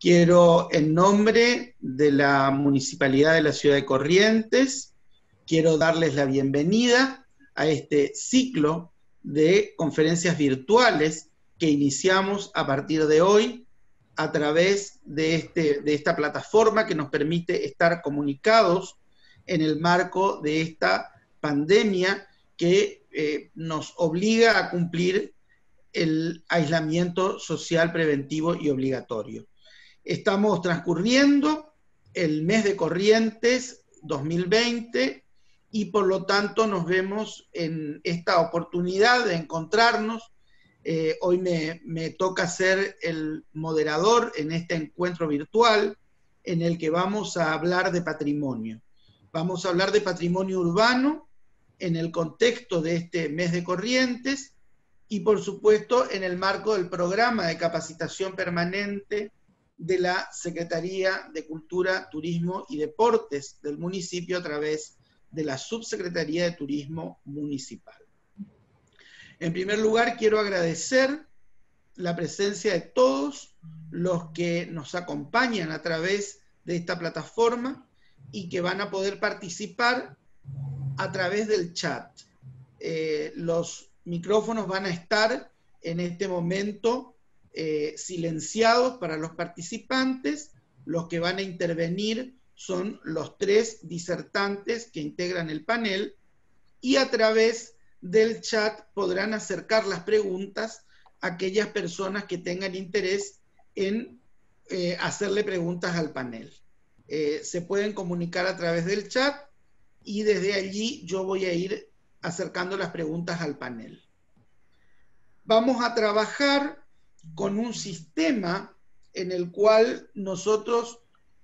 Quiero, en nombre de la Municipalidad de la Ciudad de Corrientes, quiero darles la bienvenida a este ciclo de conferencias virtuales que iniciamos a partir de hoy a través de esta plataforma que nos permite estar comunicados en el marco de esta pandemia que nos obliga a cumplir el aislamiento social preventivo y obligatorio. Estamos transcurriendo el mes de Corrientes 2020 y por lo tanto nos vemos en esta oportunidad de encontrarnos. Hoy me toca ser el moderador en este encuentro virtual en el que vamos a hablar de patrimonio. Vamos a hablar de patrimonio urbano en el contexto de este mes de Corrientes y por supuesto en el marco del programa de capacitación permanente de la Secretaría de Cultura, Turismo y Deportes del municipio a través de la Subsecretaría de Turismo Municipal. En primer lugar, quiero agradecer la presencia de todos los que nos acompañan a través de esta plataforma y que van a poder participar a través del chat. Los micrófonos van a estar en este momento silenciados para los participantes. Los que van a intervenir son los 3 disertantes que integran el panel y a través del chat podrán acercar las preguntas a aquellas personas que tengan interés en hacerle preguntas al panel. Se pueden comunicar a través del chat y desde allí yo voy a ir acercando las preguntas al panel. Vamos a trabajar con un sistema en el cual nosotros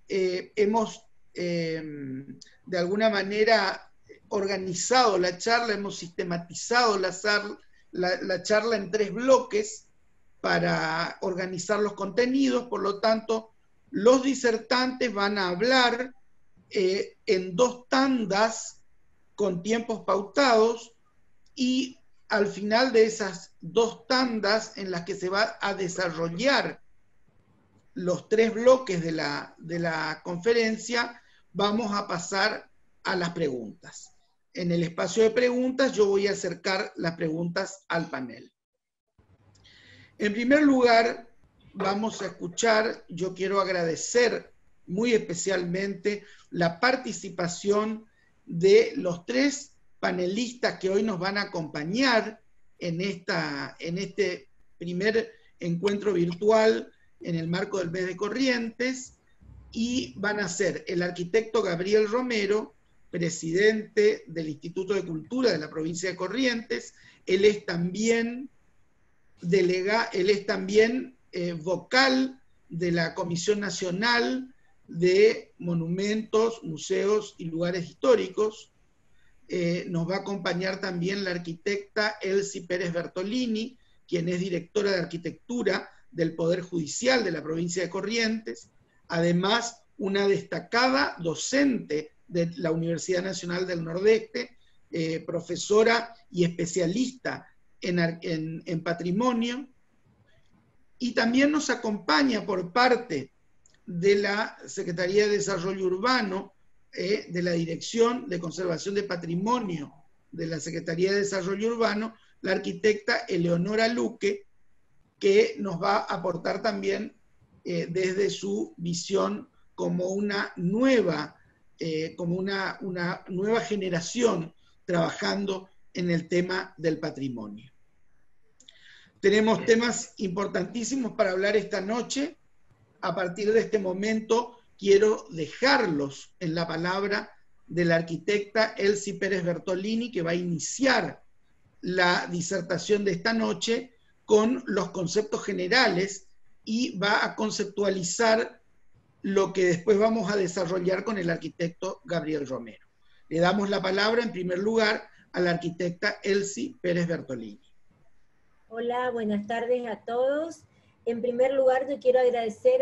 hemos de alguna manera organizado la charla, hemos sistematizado la charla en 3 bloques para organizar los contenidos. Por lo tanto, los disertantes van a hablar en 2 tandas con tiempos pautados y al final de esas 2 tandas en las que se va a desarrollar los 3 bloques de la conferencia, vamos a pasar a las preguntas. En el espacio de preguntas yo voy a acercar las preguntas al panel. En primer lugar, vamos a escuchar, yo quiero agradecer muy especialmente la participación de los 3 panelistas que hoy nos van a acompañar en este primer encuentro virtual en el marco del mes de Corrientes, y van a ser el arquitecto Gabriel Romero, presidente del Instituto de Cultura de la provincia de Corrientes. Él es también vocal de la Comisión Nacional de Monumentos, Museos y Lugares Históricos. Nos va a acompañar también la arquitecta Elsie Pérez Bertolini, quien es directora de Arquitectura del Poder Judicial de la provincia de Corrientes, además una destacada docente de la Universidad Nacional del Nordeste, profesora y especialista en patrimonio, y también nos acompaña por parte de la Secretaría de Desarrollo Urbano, de la Dirección de Conservación de Patrimonio de la Secretaría de Desarrollo Urbano, la arquitecta Eleonora Luque, que nos va a aportar también desde su visión como una nueva generación trabajando en el tema del patrimonio. Tenemos temas importantísimos para hablar esta noche. A partir de este momento quiero dejarlos en la palabra de la arquitecta Elsie Pérez Bertolini, que va a iniciar la disertación de esta noche con los conceptos generales y va a conceptualizar lo que después vamos a desarrollar con el arquitecto Gabriel Romero. Le damos la palabra en primer lugar a la arquitecta Elsie Pérez Bertolini. Hola, buenas tardes a todos. En primer lugar, yo quiero agradecer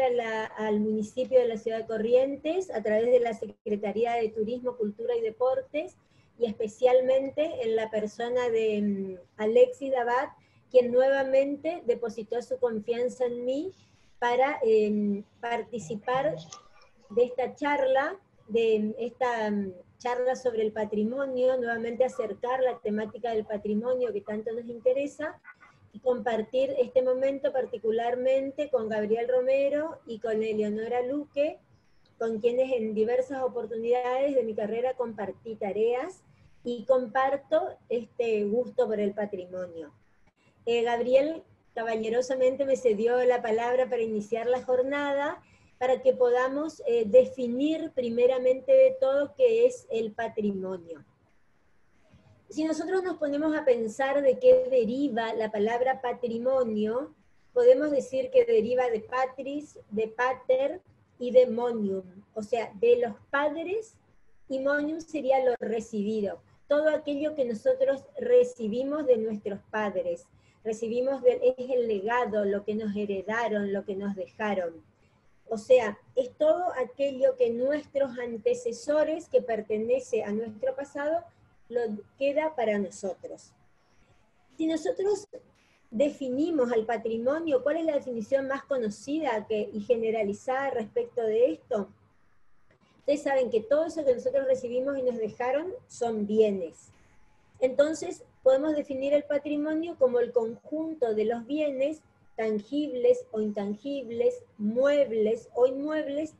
al municipio de la Ciudad de Corrientes, a través de la Secretaría de Turismo, Cultura y Deportes, y especialmente en la persona de Alexis Dabat, quien nuevamente depositó su confianza en mí para participar de esta charla, sobre el patrimonio, nuevamente acercar la temática del patrimonio que tanto nos interesa, y compartir este momento particularmente con Gabriel Romero y con Eleonora Luque, con quienes en diversas oportunidades de mi carrera compartí tareas y comparto este gusto por el patrimonio. Gabriel caballerosamente me cedió la palabra para iniciar la jornada, para que podamos definir primeramente de todo qué es el patrimonio. Si nosotros nos ponemos a pensar de qué deriva la palabra patrimonio, podemos decir que deriva de patris, de pater y de monium, o sea, de los padres, y monium sería lo recibido, todo aquello que nosotros recibimos de nuestros padres, es el legado, lo que nos heredaron, lo que nos dejaron. O sea, es todo aquello que nuestros antecesores, que pertenece a nuestro pasado, lo queda para nosotros. Si nosotros definimos al patrimonio, ¿cuál es la definición más conocida y generalizada respecto de esto? Ustedes saben que todo eso que nosotros recibimos y nos dejaron son bienes. Entonces, podemos definir el patrimonio como el conjunto de los bienes tangibles o intangibles, muebles o inmuebles,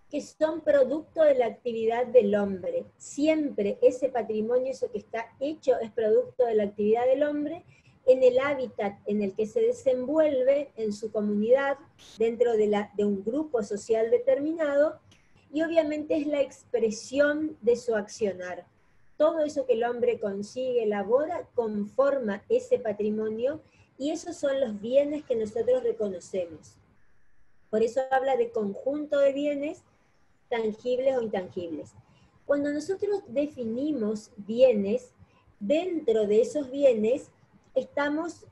que son producto de la actividad del hombre. Siempre ese patrimonio, eso que está hecho, es producto de la actividad del hombre en el hábitat en el que se desenvuelve, en su comunidad, dentro de un grupo social determinado, y obviamente es la expresión de su accionar. Todo eso que el hombre consigue, elabora, conforma ese patrimonio, y esos son los bienes que nosotros reconocemos. Por eso habla de conjunto de bienes tangibles o intangibles. Cuando nosotros definimos bienes, dentro de esos bienes estamos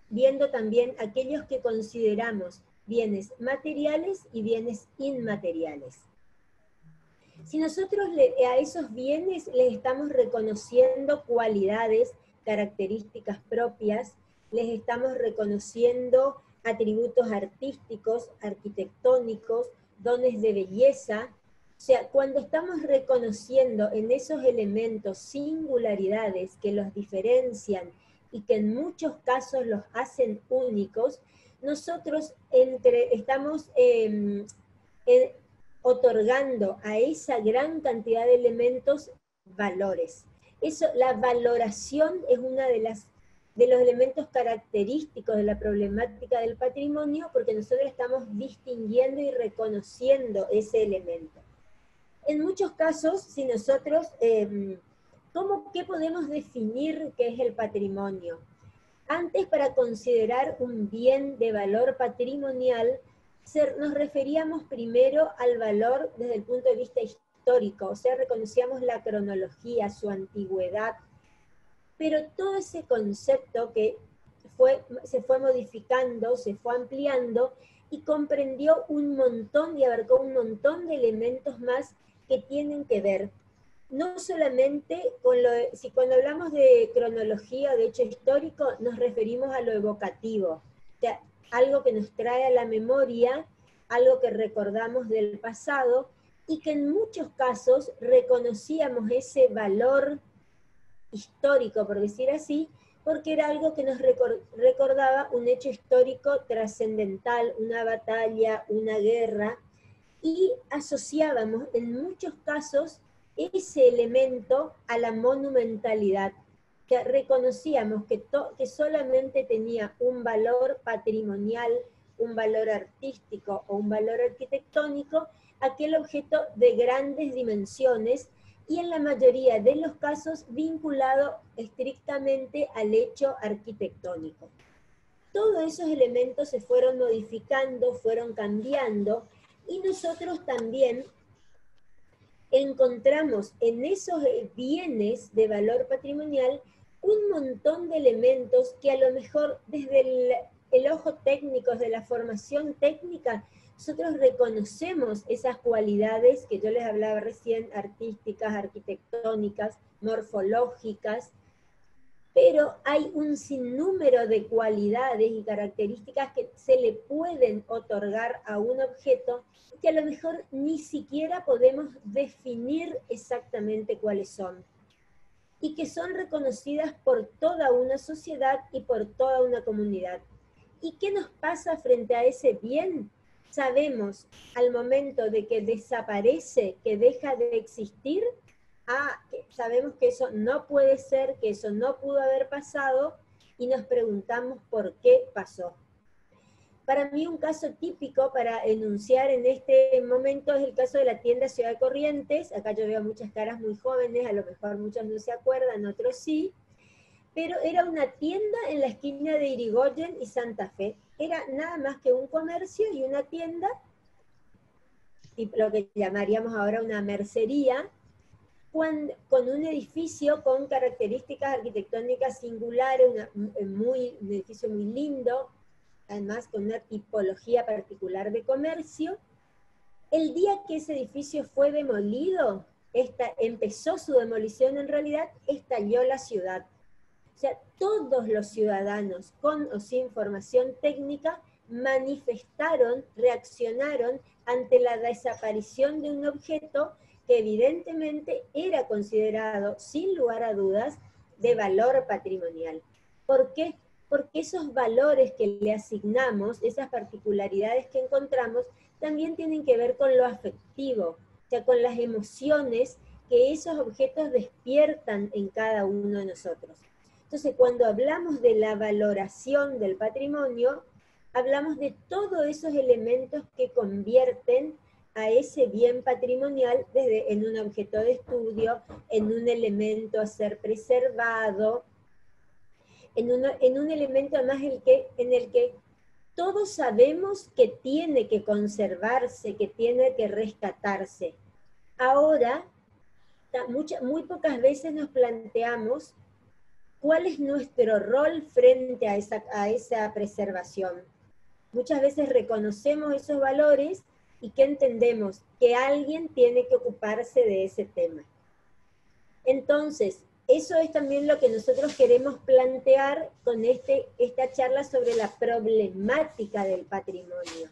viendo también aquellos que consideramos bienes materiales y bienes inmateriales. Si nosotros a esos bienes les estamos reconociendo cualidades, características propias, les estamos reconociendo atributos artísticos, arquitectónicos, dones de belleza. O sea, cuando estamos reconociendo en esos elementos singularidades que los diferencian y que en muchos casos los hacen únicos, nosotros estamos otorgando a esa gran cantidad de elementos valores. La valoración es una de los elementos característicos de la problemática del patrimonio, porque nosotros estamos distinguiendo y reconociendo ese elemento. En muchos casos, si nosotros, ¿qué podemos definir qué es el patrimonio? Antes, para considerar un bien de valor patrimonial, nos referíamos primero al valor desde el punto de vista histórico, o sea, reconocíamos la cronología, su antigüedad, pero todo ese concepto que se fue modificando, se fue ampliando y comprendió un montón y abarcó un montón de elementos más que tienen que ver, no solamente si cuando hablamos de cronología o de hecho histórico nos referimos a lo evocativo, o sea, algo que nos trae a la memoria, algo que recordamos del pasado y que en muchos casos reconocíamos ese valor histórico, por decir así, porque era algo que nos recordaba un hecho histórico trascendental, una batalla, una guerra, y asociábamos en muchos casos ese elemento a la monumentalidad, que reconocíamos que solamente tenía un valor patrimonial, un valor artístico o un valor arquitectónico, aquel objeto de grandes dimensiones, y en la mayoría de los casos vinculado estrictamente al hecho arquitectónico. Todos esos elementos se fueron modificando, fueron cambiando, y nosotros también encontramos en esos bienes de valor patrimonial un montón de elementos que a lo mejor desde el ojo técnico, de la formación técnica, nosotros reconocemos esas cualidades que yo les hablaba recién, artísticas, arquitectónicas, morfológicas, pero hay un sinnúmero de cualidades y características que se le pueden otorgar a un objeto que a lo mejor ni siquiera podemos definir exactamente cuáles son, y que son reconocidas por toda una sociedad y por toda una comunidad. ¿Y qué nos pasa frente a ese bien? Sabemos al momento de que desaparece, que deja de existir, sabemos que eso no puede ser, que eso no pudo haber pasado, y nos preguntamos por qué pasó. Para mí un caso típico para enunciar en este momento es el caso de la tienda Ciudad de Corrientes. Acá yo veo muchas caras muy jóvenes, a lo mejor muchos no se acuerdan, otros sí, pero era una tienda en la esquina de Irigoyen y Santa Fe. Era nada más que un comercio y una tienda, lo que llamaríamos ahora una mercería, con un edificio con características arquitectónicas singulares, un edificio muy lindo, además con una tipología particular de comercio. El día que ese edificio fue demolido, empezó su demolición en realidad, estalló la ciudad. O sea, todos los ciudadanos, con o sin formación técnica, manifestaron, reaccionaron ante la desaparición de un objeto que evidentemente era considerado, sin lugar a dudas, de valor patrimonial. ¿Por qué? Porque esos valores que le asignamos, esas particularidades que encontramos, también tienen que ver con lo afectivo, o sea, con las emociones que esos objetos despiertan en cada uno de nosotros. Entonces, cuando hablamos de la valoración del patrimonio, hablamos de todos esos elementos que convierten a ese bien patrimonial en un objeto de estudio, en un elemento a ser preservado, en un elemento además en el que todos sabemos que tiene que conservarse, que tiene que rescatarse. Ahora, muy pocas veces nos planteamos cuál es nuestro rol frente a esa preservación. Muchas veces reconocemos esos valores y que entendemos que alguien tiene que ocuparse de ese tema. Entonces, eso es también lo que nosotros queremos plantear con esta charla sobre la problemática del patrimonio.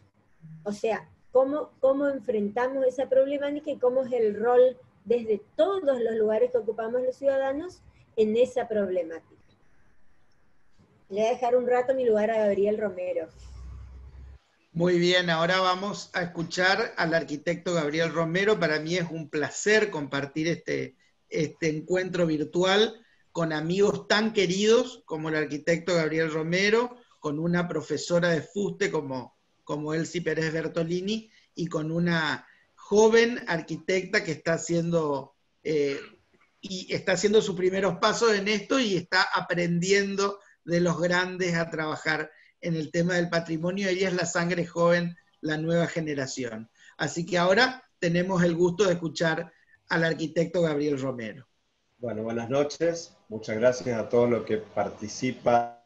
O sea, cómo enfrentamos esa problemática y cómo es el rol desde todos los lugares que ocupamos los ciudadanos en esa problemática. Le voy a dejar un rato mi lugar a Gabriel Romero. Muy bien, ahora vamos a escuchar al arquitecto Gabriel Romero. Para mí es un placer compartir este encuentro virtual con amigos tan queridos como el arquitecto Gabriel Romero, con una profesora de fuste como Elsie Pérez Bertolini, y con una joven arquitecta que está haciendo sus primeros pasos en esto y está aprendiendo de los grandes a trabajar en el tema del patrimonio. Ella es la sangre joven, la nueva generación. Así que ahora tenemos el gusto de escuchar al arquitecto Gabriel Romero. Bueno, buenas noches. Muchas gracias a todos los que participan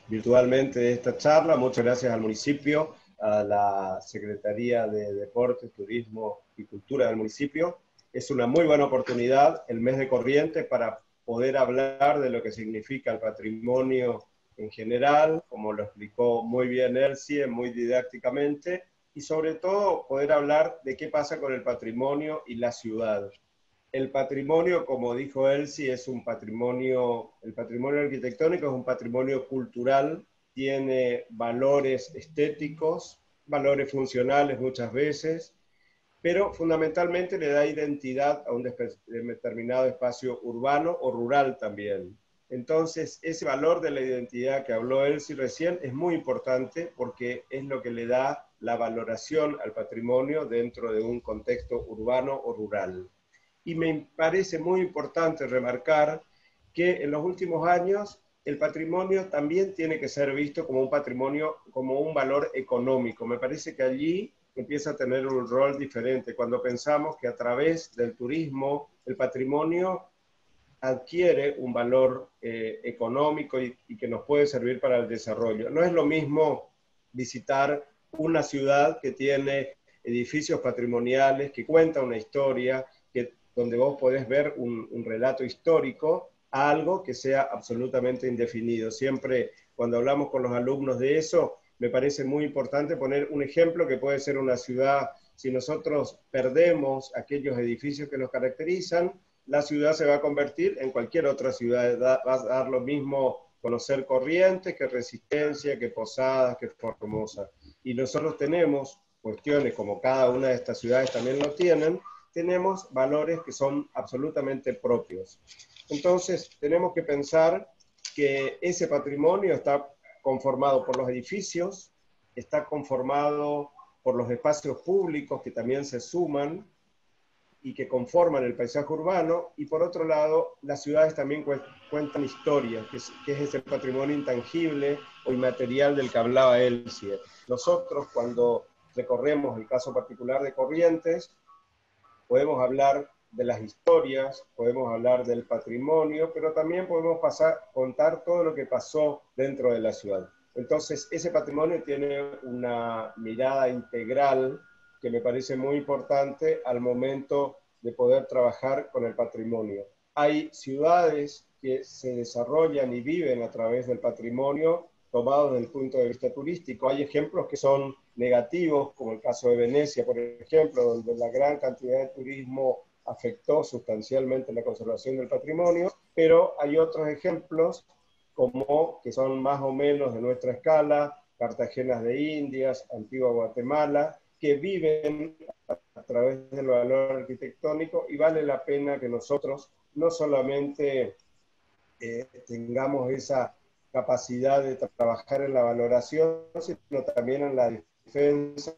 virtualmente de esta charla. Muchas gracias al municipio, a la Secretaría de Deportes, Turismo y Cultura del municipio. Es una muy buena oportunidad el mes de Corrientes para poder hablar de lo que significa el patrimonio en general, como lo explicó muy bien Elsie, muy didácticamente, y sobre todo poder hablar de qué pasa con el patrimonio y la ciudad. El patrimonio, como dijo Elsie, es un patrimonio, el patrimonio arquitectónico es un patrimonio cultural, tiene valores estéticos, valores funcionales muchas veces, pero fundamentalmente le da identidad a un determinado espacio urbano o rural también. Entonces, ese valor de la identidad que habló Elsie recién es muy importante porque es lo que le da la valoración al patrimonio dentro de un contexto urbano o rural. Y me parece muy importante remarcar que en los últimos años el patrimonio también tiene que ser visto como un patrimonio, como un valor económico. Me parece que allí empieza a tener un rol diferente cuando pensamos que a través del turismo el patrimonio adquiere un valor económico y que nos puede servir para el desarrollo. No es lo mismo visitar una ciudad que tiene edificios patrimoniales, que cuenta una historia, donde vos podés ver un relato histórico, a algo que sea absolutamente indefinido. Siempre cuando hablamos con los alumnos de eso, me parece muy importante poner un ejemplo que puede ser una ciudad. Si nosotros perdemos aquellos edificios que nos caracterizan, la ciudad se va a convertir en cualquier otra ciudad. Va a dar lo mismo conocer Corrientes que Resistencia, que Posadas, que Formosa. Y nosotros tenemos cuestiones, como cada una de estas ciudades también lo tienen, tenemos valores que son absolutamente propios. Entonces, tenemos que pensar que ese patrimonio está conformado por los edificios, está conformado por los espacios públicos que también se suman y que conforman el paisaje urbano, y por otro lado, las ciudades también cuentan historias, que es ese patrimonio intangible o inmaterial del que hablaba Elsie. Nosotros, cuando recorremos el caso particular de Corrientes, podemos hablar de las historias, podemos hablar del patrimonio, pero también podemos contar todo lo que pasó dentro de la ciudad. Entonces, ese patrimonio tiene una mirada integral que me parece muy importante al momento de poder trabajar con el patrimonio. Hay ciudades que se desarrollan y viven a través del patrimonio tomado desde el punto de vista turístico. Hay ejemplos que son negativos, como el caso de Venecia, por ejemplo, donde la gran cantidad de turismo afectó sustancialmente la conservación del patrimonio, pero hay otros ejemplos como que son más o menos de nuestra escala, Cartagena de Indias, Antigua Guatemala, que viven a través del valor arquitectónico, y vale la pena que nosotros no solamente tengamos esa capacidad de trabajar en la valoración, sino también en la defensa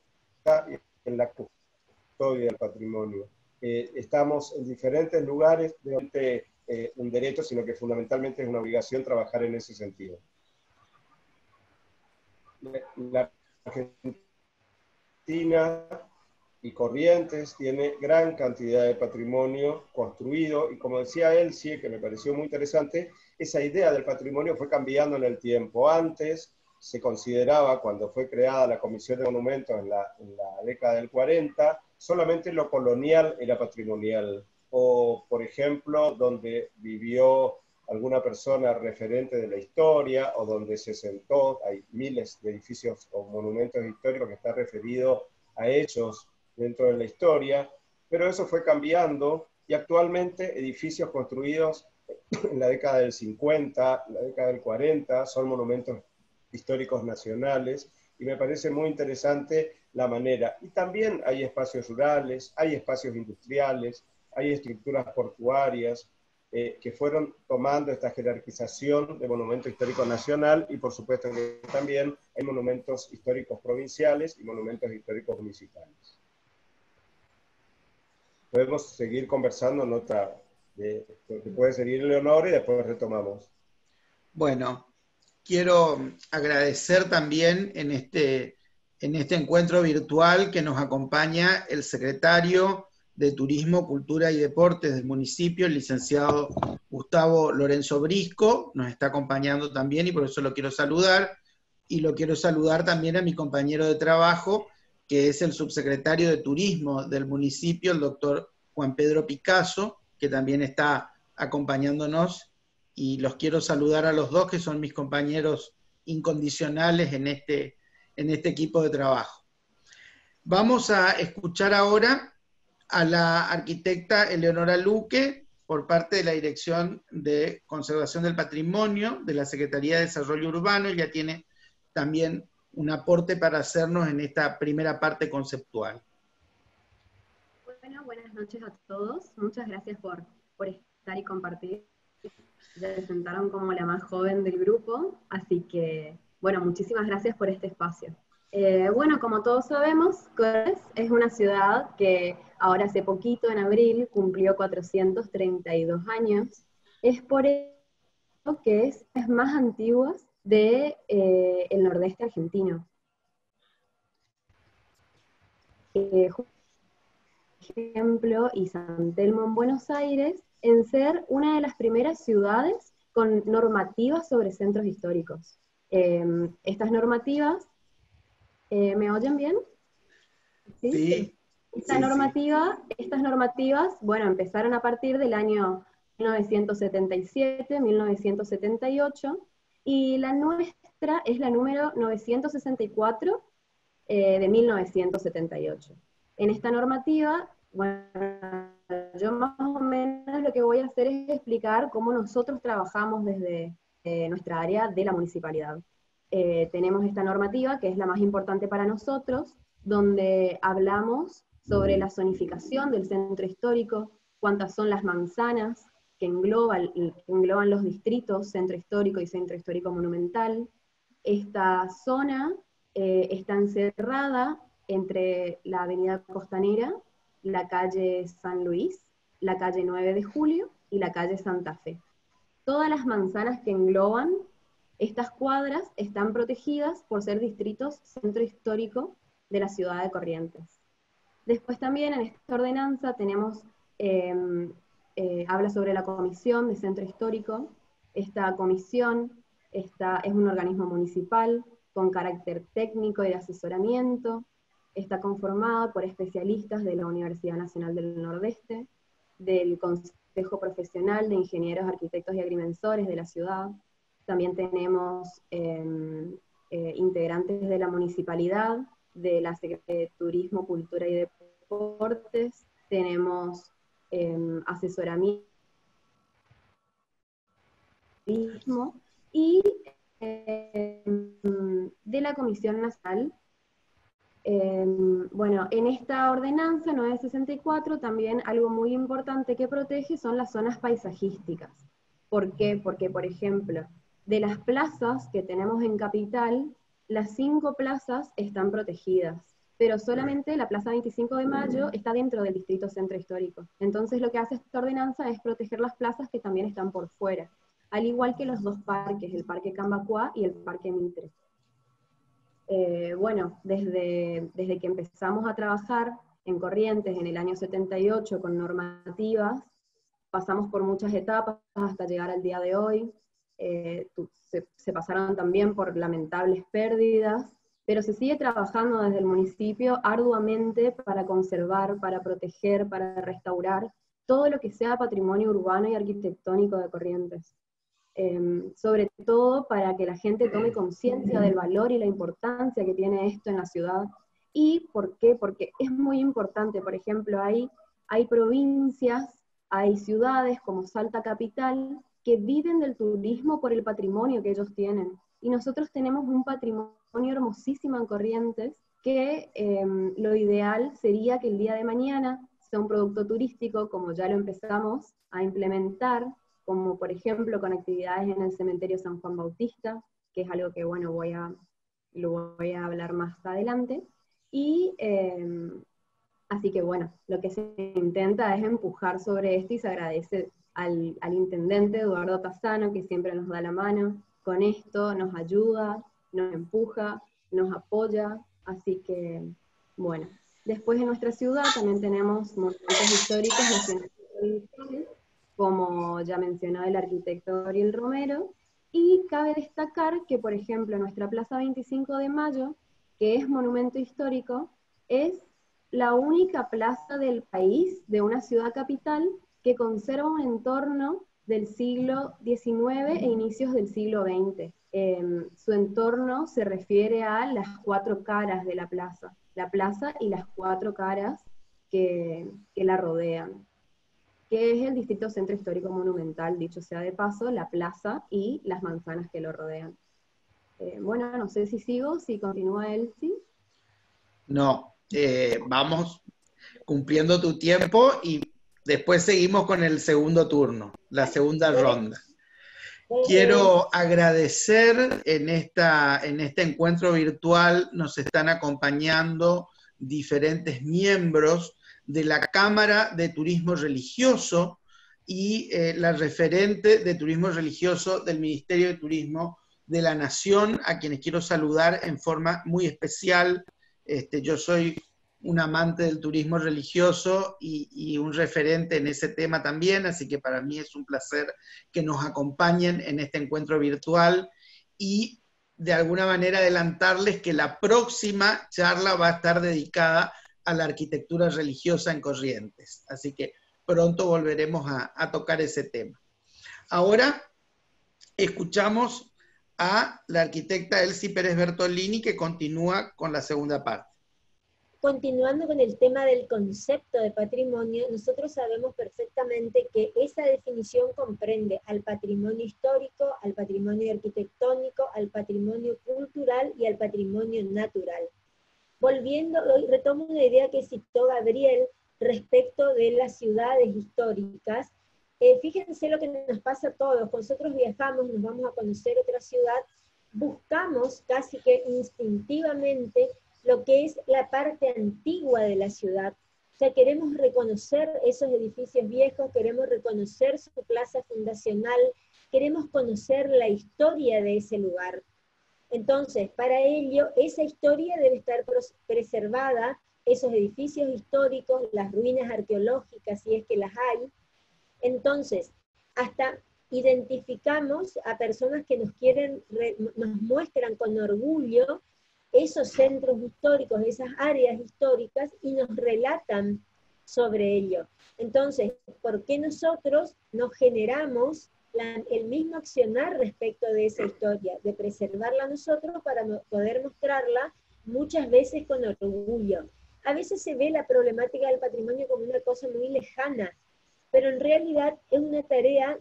y en la custodia del patrimonio. Estamos en diferentes lugares de un derecho, sino que fundamentalmente es una obligación trabajar en ese sentido. La Argentina y Corrientes tiene gran cantidad de patrimonio construido, y como decía Elsie, que me pareció muy interesante, esa idea del patrimonio fue cambiando en el tiempo. Antes se consideraba, cuando fue creada la Comisión de Monumentos en la década del 40, solamente lo colonial era patrimonial, o por ejemplo, donde vivió alguna persona referente de la historia, o donde se sentó. Hay miles de edificios o monumentos históricos que están referidos a hechos dentro de la historia, pero eso fue cambiando, y actualmente edificios construidos en la década del 50, la década del 40, son monumentos históricos nacionales, y me parece muy interesante la manera. Y también hay espacios rurales, hay espacios industriales, hay estructuras portuarias, que fueron tomando esta jerarquización de monumento histórico nacional, y por supuesto que también hay monumentos históricos provinciales y monumentos históricos municipales. Podemos seguir conversando en otra, que puede seguir Leonor, y después retomamos. Bueno, quiero agradecer también en este encuentro virtual que nos acompaña el secretario de Turismo, Cultura y Deportes del municipio, el licenciado Gustavo Lorenzo Brisco, nos está acompañando también, y por eso lo quiero saludar, y lo quiero saludar también a mi compañero de trabajo, que es el subsecretario de Turismo del municipio, el doctor Juan Pedro Picasso, que también está acompañándonos, y los quiero saludar a los dos, que son mis compañeros incondicionales en este equipo de trabajo. Vamos a escuchar ahora a la arquitecta Eleonora Luque, por parte de la Dirección de Conservación del Patrimonio de la Secretaría de Desarrollo Urbano. Ella tiene también un aporte para hacernos en esta primera parte conceptual. Bueno, buenas noches a todos. Muchas gracias por estar y compartir. Me presentaron como la más joven del grupo, así que, bueno, muchísimas gracias por este espacio. Bueno, como todos sabemos, Corrientes es una ciudad que ahora hace poquito, en abril, cumplió 432 años. Es por eso que es las más antiguas del nordeste argentino. Ejemplo, y San Telmo en Buenos Aires, en ser una de las primeras ciudades con normativas sobre centros históricos. Estas normativas, ¿me oyen bien? Sí. Estas normativas, bueno, empezaron a partir del año 1977, 1978, y la nuestra es la número 964 de 1978. En esta normativa, bueno, yo más o menos lo que voy a hacer es explicar cómo nosotros trabajamos desde nuestra área de la municipalidad. Tenemos esta normativa, que es la más importante para nosotros, donde hablamos sobre la zonificación del centro histórico, cuántas son las manzanas que engloban los distritos centro histórico y centro histórico monumental. Esta zona está encerrada entre la avenida Costanera, la calle San Luis, la calle 9 de Julio y la calle Santa Fe. Todas las manzanas que engloban estas cuadras están protegidas por ser distritos centro histórico de la ciudad de Corrientes. Después también en esta ordenanza tenemos, habla sobre la comisión de centro histórico. Esta comisión es un organismo municipal con carácter técnico y de asesoramiento. Está conformada por especialistas de la Universidad Nacional del Nordeste, del Consejo Profesional de Ingenieros, Arquitectos y Agrimensores de la ciudad. También tenemos integrantes de la municipalidad, de la Secretaría de Turismo, Cultura y Deportes. Tenemos asesoramiento y de la Comisión Nacional. Bueno, en esta ordenanza 964 también algo muy importante que protege son las zonas paisajísticas. ¿Por qué? Porque, por ejemplo, de las plazas que tenemos en Capital, las 5 plazas están protegidas, pero solamente la Plaza 25 de Mayo está dentro del distrito centro histórico. Entonces lo que hace esta ordenanza es proteger las plazas que también están por fuera, al igual que los 2 parques, el Parque Cambacuá y el Parque Mitre. Bueno, desde que empezamos a trabajar en Corrientes en el año 78 con normativas, pasamos por muchas etapas hasta llegar al día de hoy. Se pasaron también por lamentables pérdidas, pero se sigue trabajando desde el municipio arduamente para conservar, para proteger, para restaurar todo lo que sea patrimonio urbano y arquitectónico de Corrientes. Sobre todo para que la gente tome conciencia del valor y la importancia que tiene esto en la ciudad. ¿Y por qué? Porque es muy importante. Por ejemplo, hay provincias, hay ciudades como Salta Capital que viven del turismo por el patrimonio que ellos tienen. Y nosotros tenemos un patrimonio hermosísimo en Corrientes que lo ideal sería que el día de mañana sea un producto turístico, como ya lo empezamos a implementar, como por ejemplo con actividades en el cementerio San Juan Bautista, que es algo que bueno, lo voy a hablar más adelante. Y así que bueno, lo que se intenta es empujar sobre esto y se agradece al intendente Eduardo Tassano, que siempre nos da la mano con esto, nos ayuda, nos empuja, nos apoya, así que bueno. Después en nuestra ciudad también tenemos monumentos históricos nacionales, como ya mencionó el arquitecto Ariel Romero, y cabe destacar que, por ejemplo, nuestra Plaza 25 de Mayo, que es monumento histórico, es la única plaza del país, de una ciudad capital, que conserva un entorno del siglo XIX e inicios del siglo XX. Su entorno se refiere a las 4 caras de la plaza y las 4 caras que la rodean, que es el Distrito Centro Histórico Monumental, dicho sea de paso, la plaza y las manzanas que lo rodean. Bueno, no sé si sigo, si continúa Elsie. No, vamos cumpliendo tu tiempo y después seguimos con el segundo turno, la segunda ronda. Quiero agradecer en este encuentro virtual, nos están acompañando diferentes miembros de la Cámara de Turismo Religioso y la referente de Turismo Religioso del Ministerio de Turismo de la Nación, a quienes quiero saludar en forma muy especial. Yo soy un amante del turismo religioso y un referente en ese tema también, así que para mí es un placer que nos acompañen en este encuentro virtual y de alguna manera adelantarles que la próxima charla va a estar dedicada a la arquitectura religiosa en Corrientes. Así que pronto volveremos a tocar ese tema. Ahora escuchamos a la arquitecta Elsie Pérez Bertolini, que continúa con la segunda parte. Continuando con el tema del concepto de patrimonio, nosotros sabemos perfectamente que esa definición comprende al patrimonio histórico, al patrimonio arquitectónico, al patrimonio cultural y al patrimonio natural. Volviendo, retomo una idea que citó Gabriel respecto de las ciudades históricas. Fíjense lo que nos pasa a todos. Cuando nosotros viajamos, nos vamos a conocer otra ciudad, buscamos casi que instintivamente lo que es la parte antigua de la ciudad. O sea, queremos reconocer esos edificios viejos, queremos reconocer su plaza fundacional, queremos conocer la historia de ese lugar. Entonces, para ello, esa historia debe estar preservada, esos edificios históricos, las ruinas arqueológicas, si es que las hay. Entonces, hasta identificamos a personas que nos muestran con orgullo esos centros históricos, esas áreas históricas, y nos relatan sobre ello. Entonces, ¿por qué nosotros no generamos el mismo accionar respecto de esa historia, de preservarla nosotros para poder mostrarla muchas veces con orgullo? A veces se ve la problemática del patrimonio como una cosa muy lejana, pero en realidad es una tarea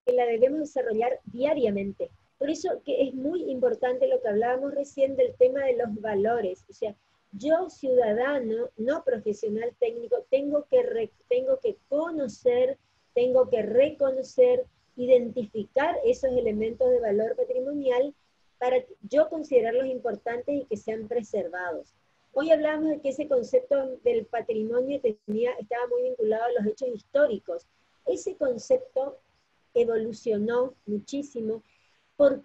que la debemos desarrollar diariamente. Por eso que es muy importante lo que hablábamos recién del tema de los valores. O sea, yo, ciudadano, no profesional técnico, tengo que conocer, tengo que reconocer, identificar esos elementos de valor patrimonial para yo considerarlos importantes y que sean preservados. Hoy hablábamos de que ese concepto del patrimonio estaba muy vinculado a los hechos históricos. Ese concepto evolucionó muchísimo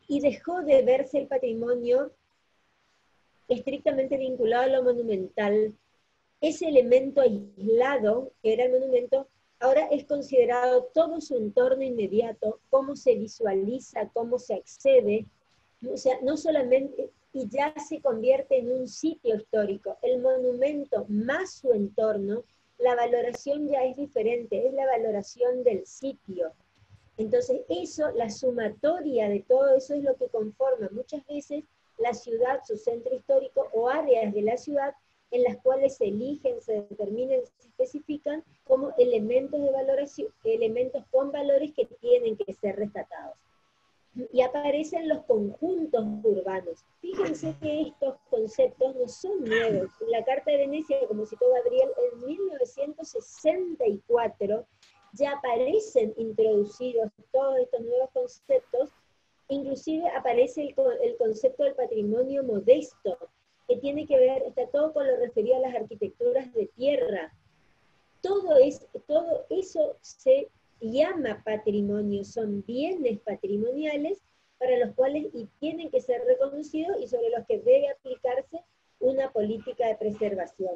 y dejó de verse el patrimonio estrictamente vinculado a lo monumental. Ese elemento aislado, que era el monumento, ahora es considerado todo su entorno inmediato, cómo se visualiza, cómo se accede, o sea, no solamente, y ya se convierte en un sitio histórico. El monumento más su entorno, la valoración ya es diferente, es la valoración del sitio. Entonces eso, la sumatoria de todo eso es lo que conforma muchas veces la ciudad, su centro histórico o áreas de la ciudad en las cuales se eligen, se determinan, se especifican como elementos de valoración, elementos con valores que tienen que ser rescatados. Y aparecen los conjuntos urbanos. Fíjense que estos conceptos no son nuevos. En la Carta de Venecia, como citó Gabriel, en 1964 ya aparecen introducidos todos estos nuevos conceptos. Inclusive aparece el concepto del patrimonio modesto, que tiene que ver, está todo con lo referido a las arquitecturas de tierra. Todo eso se llama patrimonio, son bienes patrimoniales para los cuales y tienen que ser reconocidos y sobre los que debe aplicarse una política de preservación.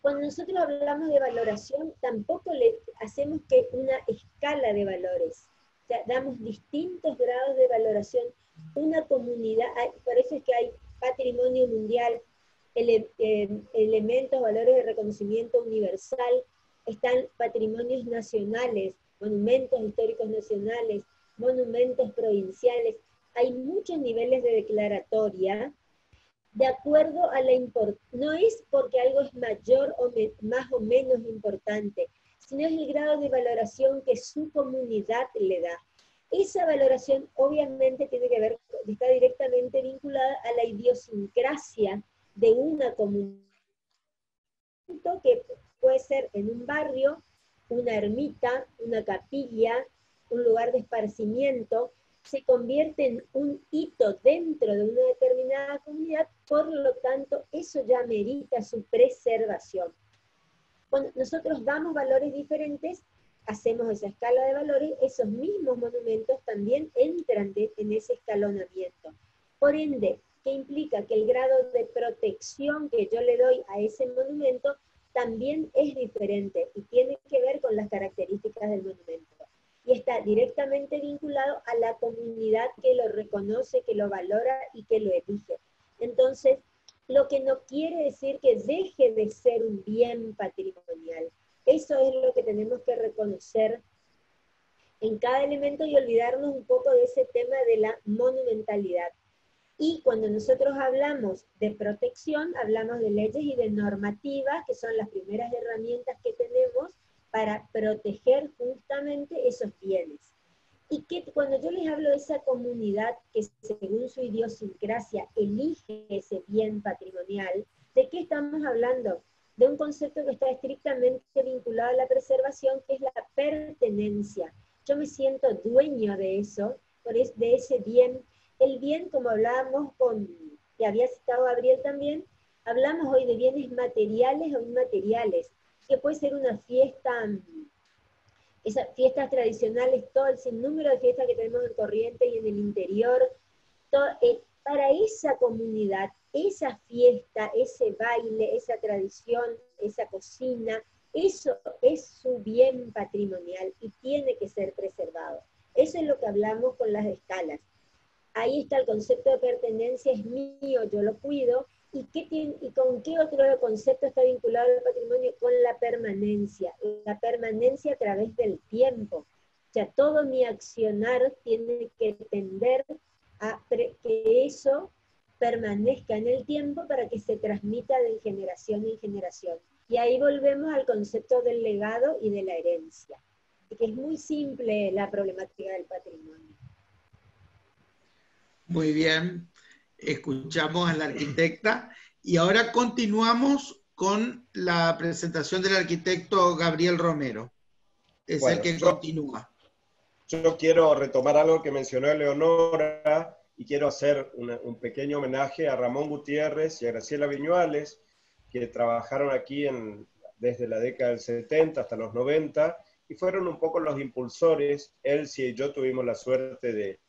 Cuando nosotros hablamos de valoración, tampoco le hacemos que una escala de valores. O sea, damos distintos grados de valoración. Una comunidad, por eso es que hay patrimonio mundial, elementos, valores de reconocimiento universal, están patrimonios nacionales, monumentos históricos nacionales, monumentos provinciales. Hay muchos niveles de declaratoria de acuerdo a la importancia. No es porque algo es mayor o más o menos importante, sino es el grado de valoración que su comunidad le da. Esa valoración obviamente tiene que ver, está directamente vinculada a la idiosincrasia de una comunidad, que puede ser en un barrio, una ermita, una capilla, un lugar de esparcimiento, se convierte en un hito dentro de una determinada comunidad, por lo tanto, eso ya merita su preservación. Cuando nosotros damos valores diferentes, hacemos esa escala de valores, esos mismos monumentos también entran en ese escalonamiento. Por ende, ¿qué implica? Que el grado de protección que yo le doy a ese monumento también es diferente y tiene que ver con las características del monumento. Y está directamente vinculado a la comunidad que lo reconoce, que lo valora y que lo elige. Entonces, lo que no quiere decir que deje de ser un bien patrimonial. Eso es lo que tenemos que reconocer en cada elemento y olvidarnos un poco de ese tema de la monumentalidad. Y cuando nosotros hablamos de protección, hablamos de leyes y de normativas, que son las primeras herramientas que tenemos para proteger justamente esos bienes. Y que cuando yo les hablo de esa comunidad que según su idiosincrasia elige ese bien patrimonial, ¿de qué estamos hablando? De un concepto que está estrictamente vinculado a la preservación, que es la pertenencia. Yo me siento dueño de eso, de ese bien. El bien, como hablábamos que había citado Gabriel también, hablamos hoy de bienes materiales o inmateriales, que puede ser una fiesta, esas fiestas tradicionales, todo el sinnúmero de fiestas que tenemos en Corrientes y en el interior, para esa comunidad, esa fiesta, ese baile, esa tradición, esa cocina, eso es su bien patrimonial y tiene que ser preservado. Eso es lo que hablamos con las escalas. Ahí está el concepto de pertenencia, es mío, yo lo cuido. ¿Y con qué otro concepto está vinculado al patrimonio? Con la permanencia a través del tiempo. O sea, todo mi accionar tiene que tender a que eso permanezca en el tiempo para que se transmita de generación en generación. Y ahí volvemos al concepto del legado y de la herencia, que es muy simple la problemática del patrimonio. Muy bien, escuchamos a la arquitecta y ahora continuamos con la presentación del arquitecto Gabriel Romero. Es el que continúa. Yo quiero retomar algo que mencionó Eleonora y quiero hacer un pequeño homenaje a Ramón Gutiérrez y a Graciela Viñuales, que trabajaron aquí desde la década del 70 hasta los 90 y fueron un poco los impulsores. Elsie y yo tuvimos la suerte de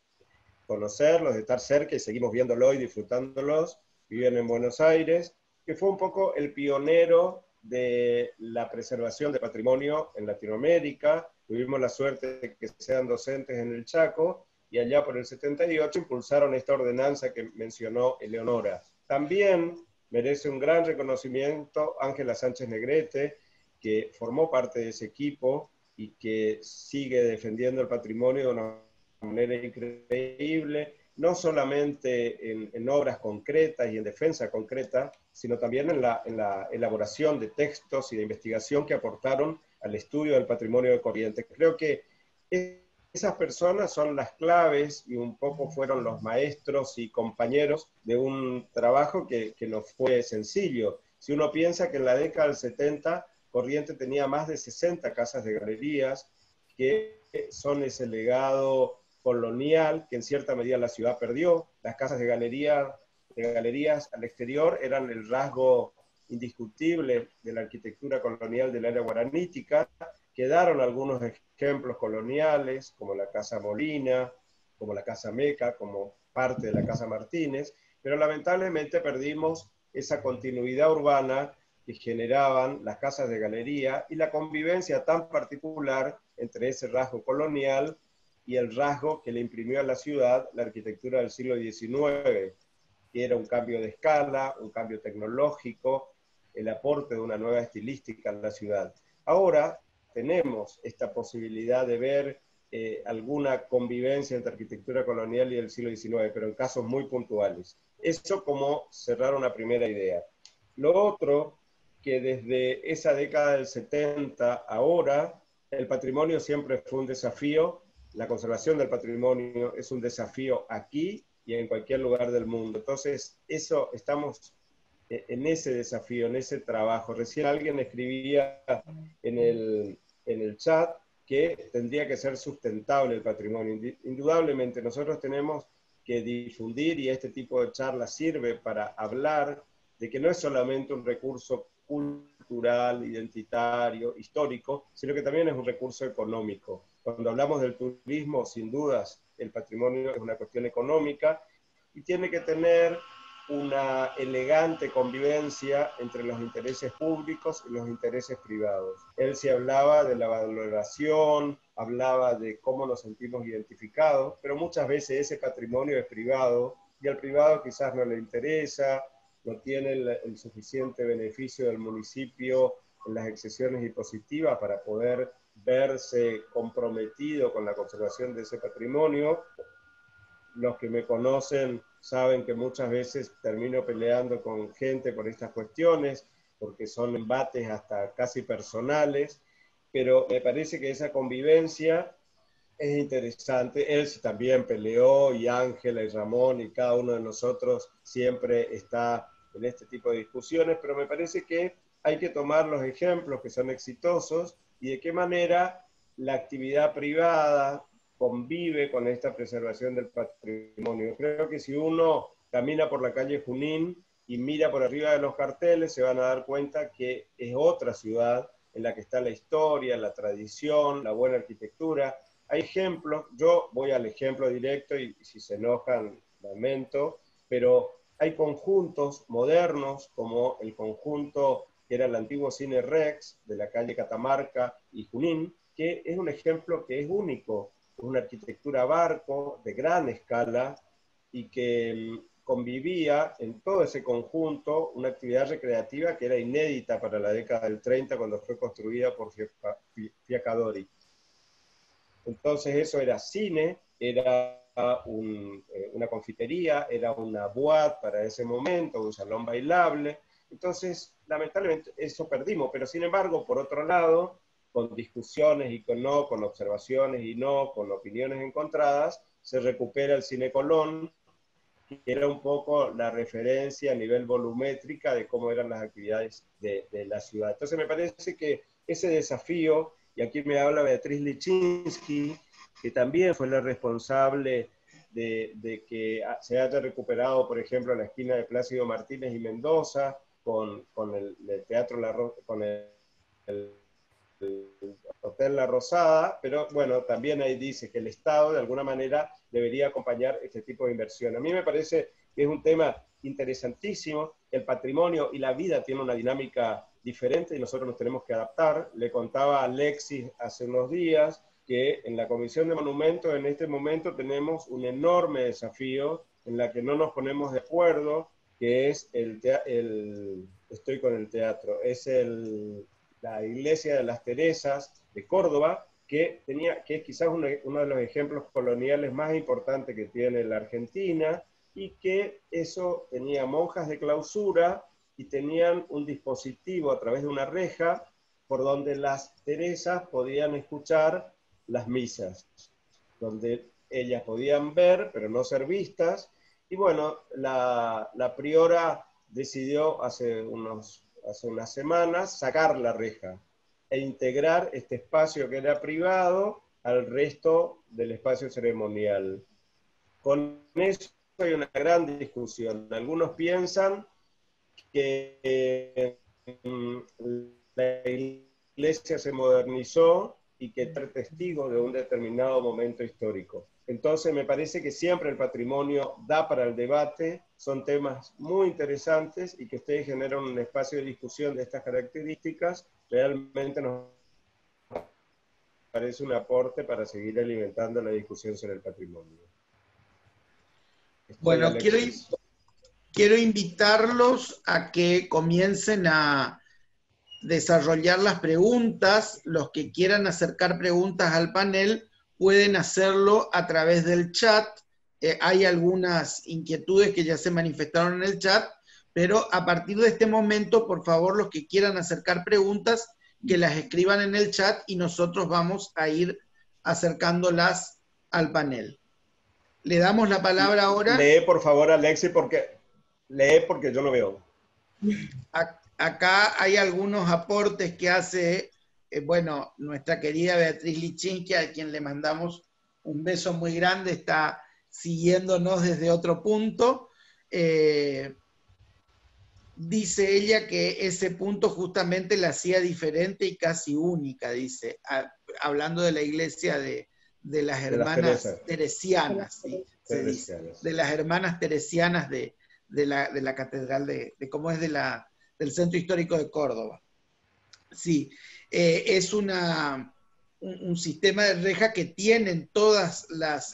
conocerlos, de estar cerca y seguimos viéndolos y disfrutándolos. Viven en Buenos Aires, que fue un poco el pionero de la preservación de patrimonio en Latinoamérica. Tuvimos la suerte de que sean docentes en el Chaco y allá por el 78 impulsaron esta ordenanza que mencionó Eleonora. También merece un gran reconocimiento Ángela Sánchez Negrete, que formó parte de ese equipo y que sigue defendiendo el patrimonio de una manera increíble, no solamente en obras concretas y en defensa concreta, sino también en la elaboración de textos y de investigación que aportaron al estudio del patrimonio de Corrientes. Creo que esas personas son las claves y un poco fueron los maestros y compañeros de un trabajo que no fue sencillo. Si uno piensa que en la década del 70 Corrientes tenía más de 60 casas de galerías, que son ese legado colonial que en cierta medida la ciudad perdió. Las casas de galerías al exterior eran el rasgo indiscutible de la arquitectura colonial de la era guaranítica. Quedaron algunos ejemplos coloniales, como la Casa Molina, como la Casa Meca, como parte de la Casa Martínez, pero lamentablemente perdimos esa continuidad urbana que generaban las casas de galería y la convivencia tan particular entre ese rasgo colonial y el rasgo que le imprimió a la ciudad la arquitectura del siglo XIX, que era un cambio de escala, un cambio tecnológico, el aporte de una nueva estilística en la ciudad. Ahora tenemos esta posibilidad de ver alguna convivencia entre arquitectura colonial y el siglo XIX, pero en casos muy puntuales. Eso como cerrar una primera idea. Lo otro, que desde esa década del 70 ahora, el patrimonio siempre fue un desafío. La conservación del patrimonio es un desafío aquí y en cualquier lugar del mundo. Entonces, estamos en ese desafío, en ese trabajo. Recién alguien escribía en el chat que tendría que ser sustentable el patrimonio. Indudablemente, nosotros tenemos que difundir, y este tipo de charlas sirve para hablar de que no es solamente un recurso cultural, identitario, histórico, sino que también es un recurso económico. Cuando hablamos del turismo, sin dudas, el patrimonio es una cuestión económica y tiene que tener una elegante convivencia entre los intereses públicos y los intereses privados. Él se hablaba de la valoración, hablaba de cómo nos sentimos identificados, pero muchas veces ese patrimonio es privado y al privado quizás no le interesa, no tiene el suficiente beneficio del municipio en las excesiones impositivas para poder verse comprometido con la conservación de ese patrimonio. Los que me conocen saben que muchas veces termino peleando con gente por estas cuestiones, porque son embates hasta casi personales, pero me parece que esa convivencia es interesante. Él también peleó, y Ángela y Ramón y cada uno de nosotros siempre está en este tipo de discusiones, pero me parece que hay que tomar los ejemplos que son exitosos y de qué manera la actividad privada convive con esta preservación del patrimonio. Creo que si uno camina por la calle Junín y mira por arriba de los carteles, se van a dar cuenta que es otra ciudad en la que está la historia, la tradición, la buena arquitectura. Hay ejemplos, yo voy al ejemplo directo y si se enojan, lamento, pero hay conjuntos modernos como el conjunto que era el antiguo Cine Rex de la calle Catamarca y Junín, que es un ejemplo que es único, una arquitectura barco de gran escala y que convivía en todo ese conjunto una actividad recreativa que era inédita para la década del 30 cuando fue construida por Fiacadori. Entonces eso era cine, era una confitería, era una boate para ese momento, un salón bailable. Entonces, lamentablemente, eso perdimos, pero sin embargo, por otro lado, con discusiones y con no, con observaciones y no, con opiniones encontradas, se recupera el Cine Colón, que era un poco la referencia a nivel volumétrica de cómo eran las actividades de la ciudad. Entonces me parece que ese desafío, y aquí me habla Beatriz Lichinsky, que también fue la responsable de que se haya recuperado, por ejemplo, la esquina de Plácido Martínez y Mendoza, con el Teatro con el Hotel La Rosada, pero bueno, también ahí dice que el Estado de alguna manera debería acompañar este tipo de inversión. A mí me parece que es un tema interesantísimo. El patrimonio y la vida tienen una dinámica diferente y nosotros nos tenemos que adaptar. Le contaba a Alexis hace unos días que en la Comisión de Monumentos en este momento tenemos un enorme desafío en la que no nos ponemos de acuerdo, que es estoy con el teatro, es la Iglesia de las Teresas de Córdoba, que es quizás uno de los ejemplos coloniales más importantes que tiene la Argentina, y que eso tenía monjas de clausura y tenían un dispositivo a través de una reja por donde las Teresas podían escuchar las misas, donde ellas podían ver, pero no ser vistas. Y bueno, la priora decidió hace unas semanas sacar la reja e integrar este espacio que era privado al resto del espacio ceremonial. Con eso hay una gran discusión. Algunos piensan que la iglesia se modernizó y que es testigo de un determinado momento histórico. Entonces me parece que siempre el patrimonio da para el debate, son temas muy interesantes y que ustedes generan un espacio de discusión de estas características, realmente nos parece un aporte para seguir alimentando la discusión sobre el patrimonio. Bueno, quiero invitarlos a que comiencen a desarrollar las preguntas. Los que quieran acercar preguntas al panel pueden hacerlo a través del chat. Hay algunas inquietudes que ya se manifestaron en el chat, pero a partir de este momento, por favor, los que quieran acercar preguntas, que las escriban en el chat y nosotros vamos a ir acercándolas al panel. Le damos la palabra ahora. Lee, por favor, Alexis, porque yo no veo. Acá hay algunos aportes que hace, bueno, nuestra querida Beatriz Lichinsky, a quien le mandamos un beso muy grande, está siguiéndonos desde otro punto. Dice ella que ese punto justamente la hacía diferente y casi única, dice, hablando de la iglesia de las hermanas teresianas, ¿sí? Se dice, de las hermanas teresianas de la catedral cómo es del Centro Histórico de Córdoba. Sí, es un sistema de reja que tienen todas las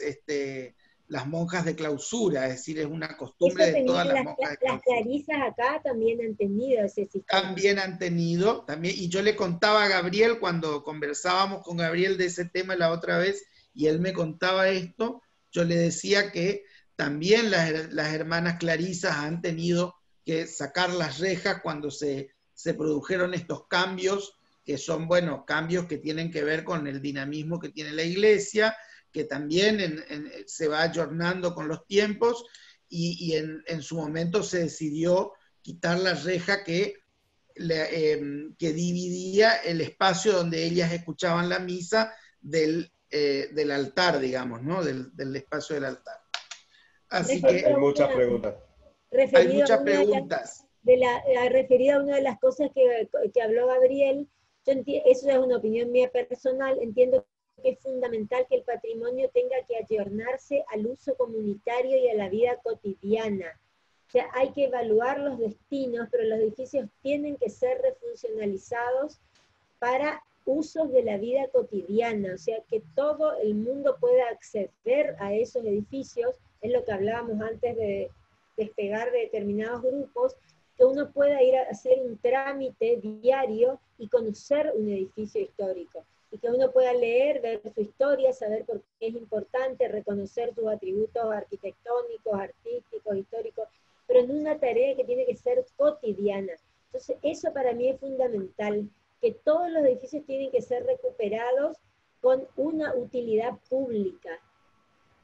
las monjas de clausura, es decir, es una Eso costumbre de tenían todas las monjas de las clausura. clarisas acá también han tenido ese sistema. También han tenido, también, y yo le contaba a Gabriel cuando conversábamos con Gabriel de ese tema la otra vez, y él me contaba esto, yo le decía que también las hermanas clarisas han tenido que sacar las rejas cuando se produjeron estos cambios, que son, bueno, cambios que tienen que ver con el dinamismo que tiene la iglesia, que también se va ayornando con los tiempos, y en su momento se decidió quitar la reja que dividía el espacio donde ellas escuchaban la misa del altar, digamos, ¿no? Del espacio del altar. Así que Hay muchas preguntas. hay muchas preguntas. Referido a una de las cosas que habló Gabriel, eso es una opinión mía personal, entiendo que es fundamental que el patrimonio tenga que ayornarse al uso comunitario y a la vida cotidiana. O sea, hay que evaluar los destinos, pero los edificios tienen que ser refuncionalizados para usos de la vida cotidiana, o sea, que todo el mundo pueda acceder a esos edificios, es lo que hablábamos antes de despegar de determinados grupos, que uno pueda ir a hacer un trámite diario y conocer un edificio histórico, y que uno pueda leer, ver su historia, saber por qué es importante, reconocer sus atributos arquitectónicos, artísticos, históricos, pero en una tarea que tiene que ser cotidiana. Entonces, eso para mí es fundamental, que todos los edificios tienen que ser recuperados con una utilidad pública,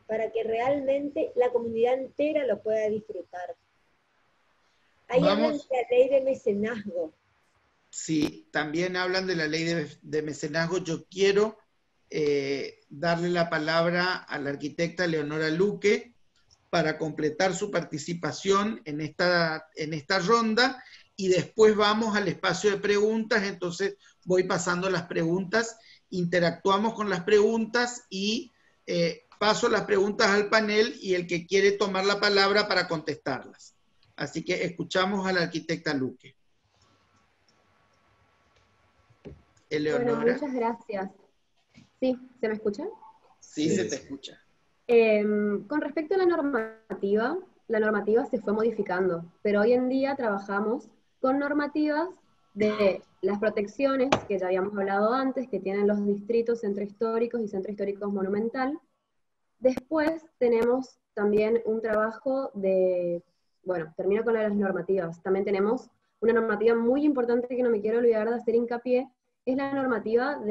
para que realmente la comunidad entera lo pueda disfrutar. Ahí hablan de la ley de mecenazgo. Sí, también hablan de la ley de mecenazgo. Yo quiero darle la palabra a la arquitecta Leonora Luque para completar su participación en esta ronda, y después vamos al espacio de preguntas. Entonces voy pasando las preguntas, interactuamos con las preguntas y paso las preguntas al panel y el que quiere tomar la palabra para contestarlas. Así que escuchamos a la arquitecta Luque. Eleonora. Bueno, muchas gracias. ¿Sí? ¿Se me escucha? Sí, se te escucha. Con respecto a la normativa se fue modificando, pero hoy en día trabajamos con normativas de las protecciones que ya habíamos hablado antes, que tienen los distritos centro históricos y centro histórico monumental. Después tenemos también un trabajo de, bueno, termino con las normativas, también tenemos una normativa muy importante que no me quiero olvidar de hacer hincapié, es la normativa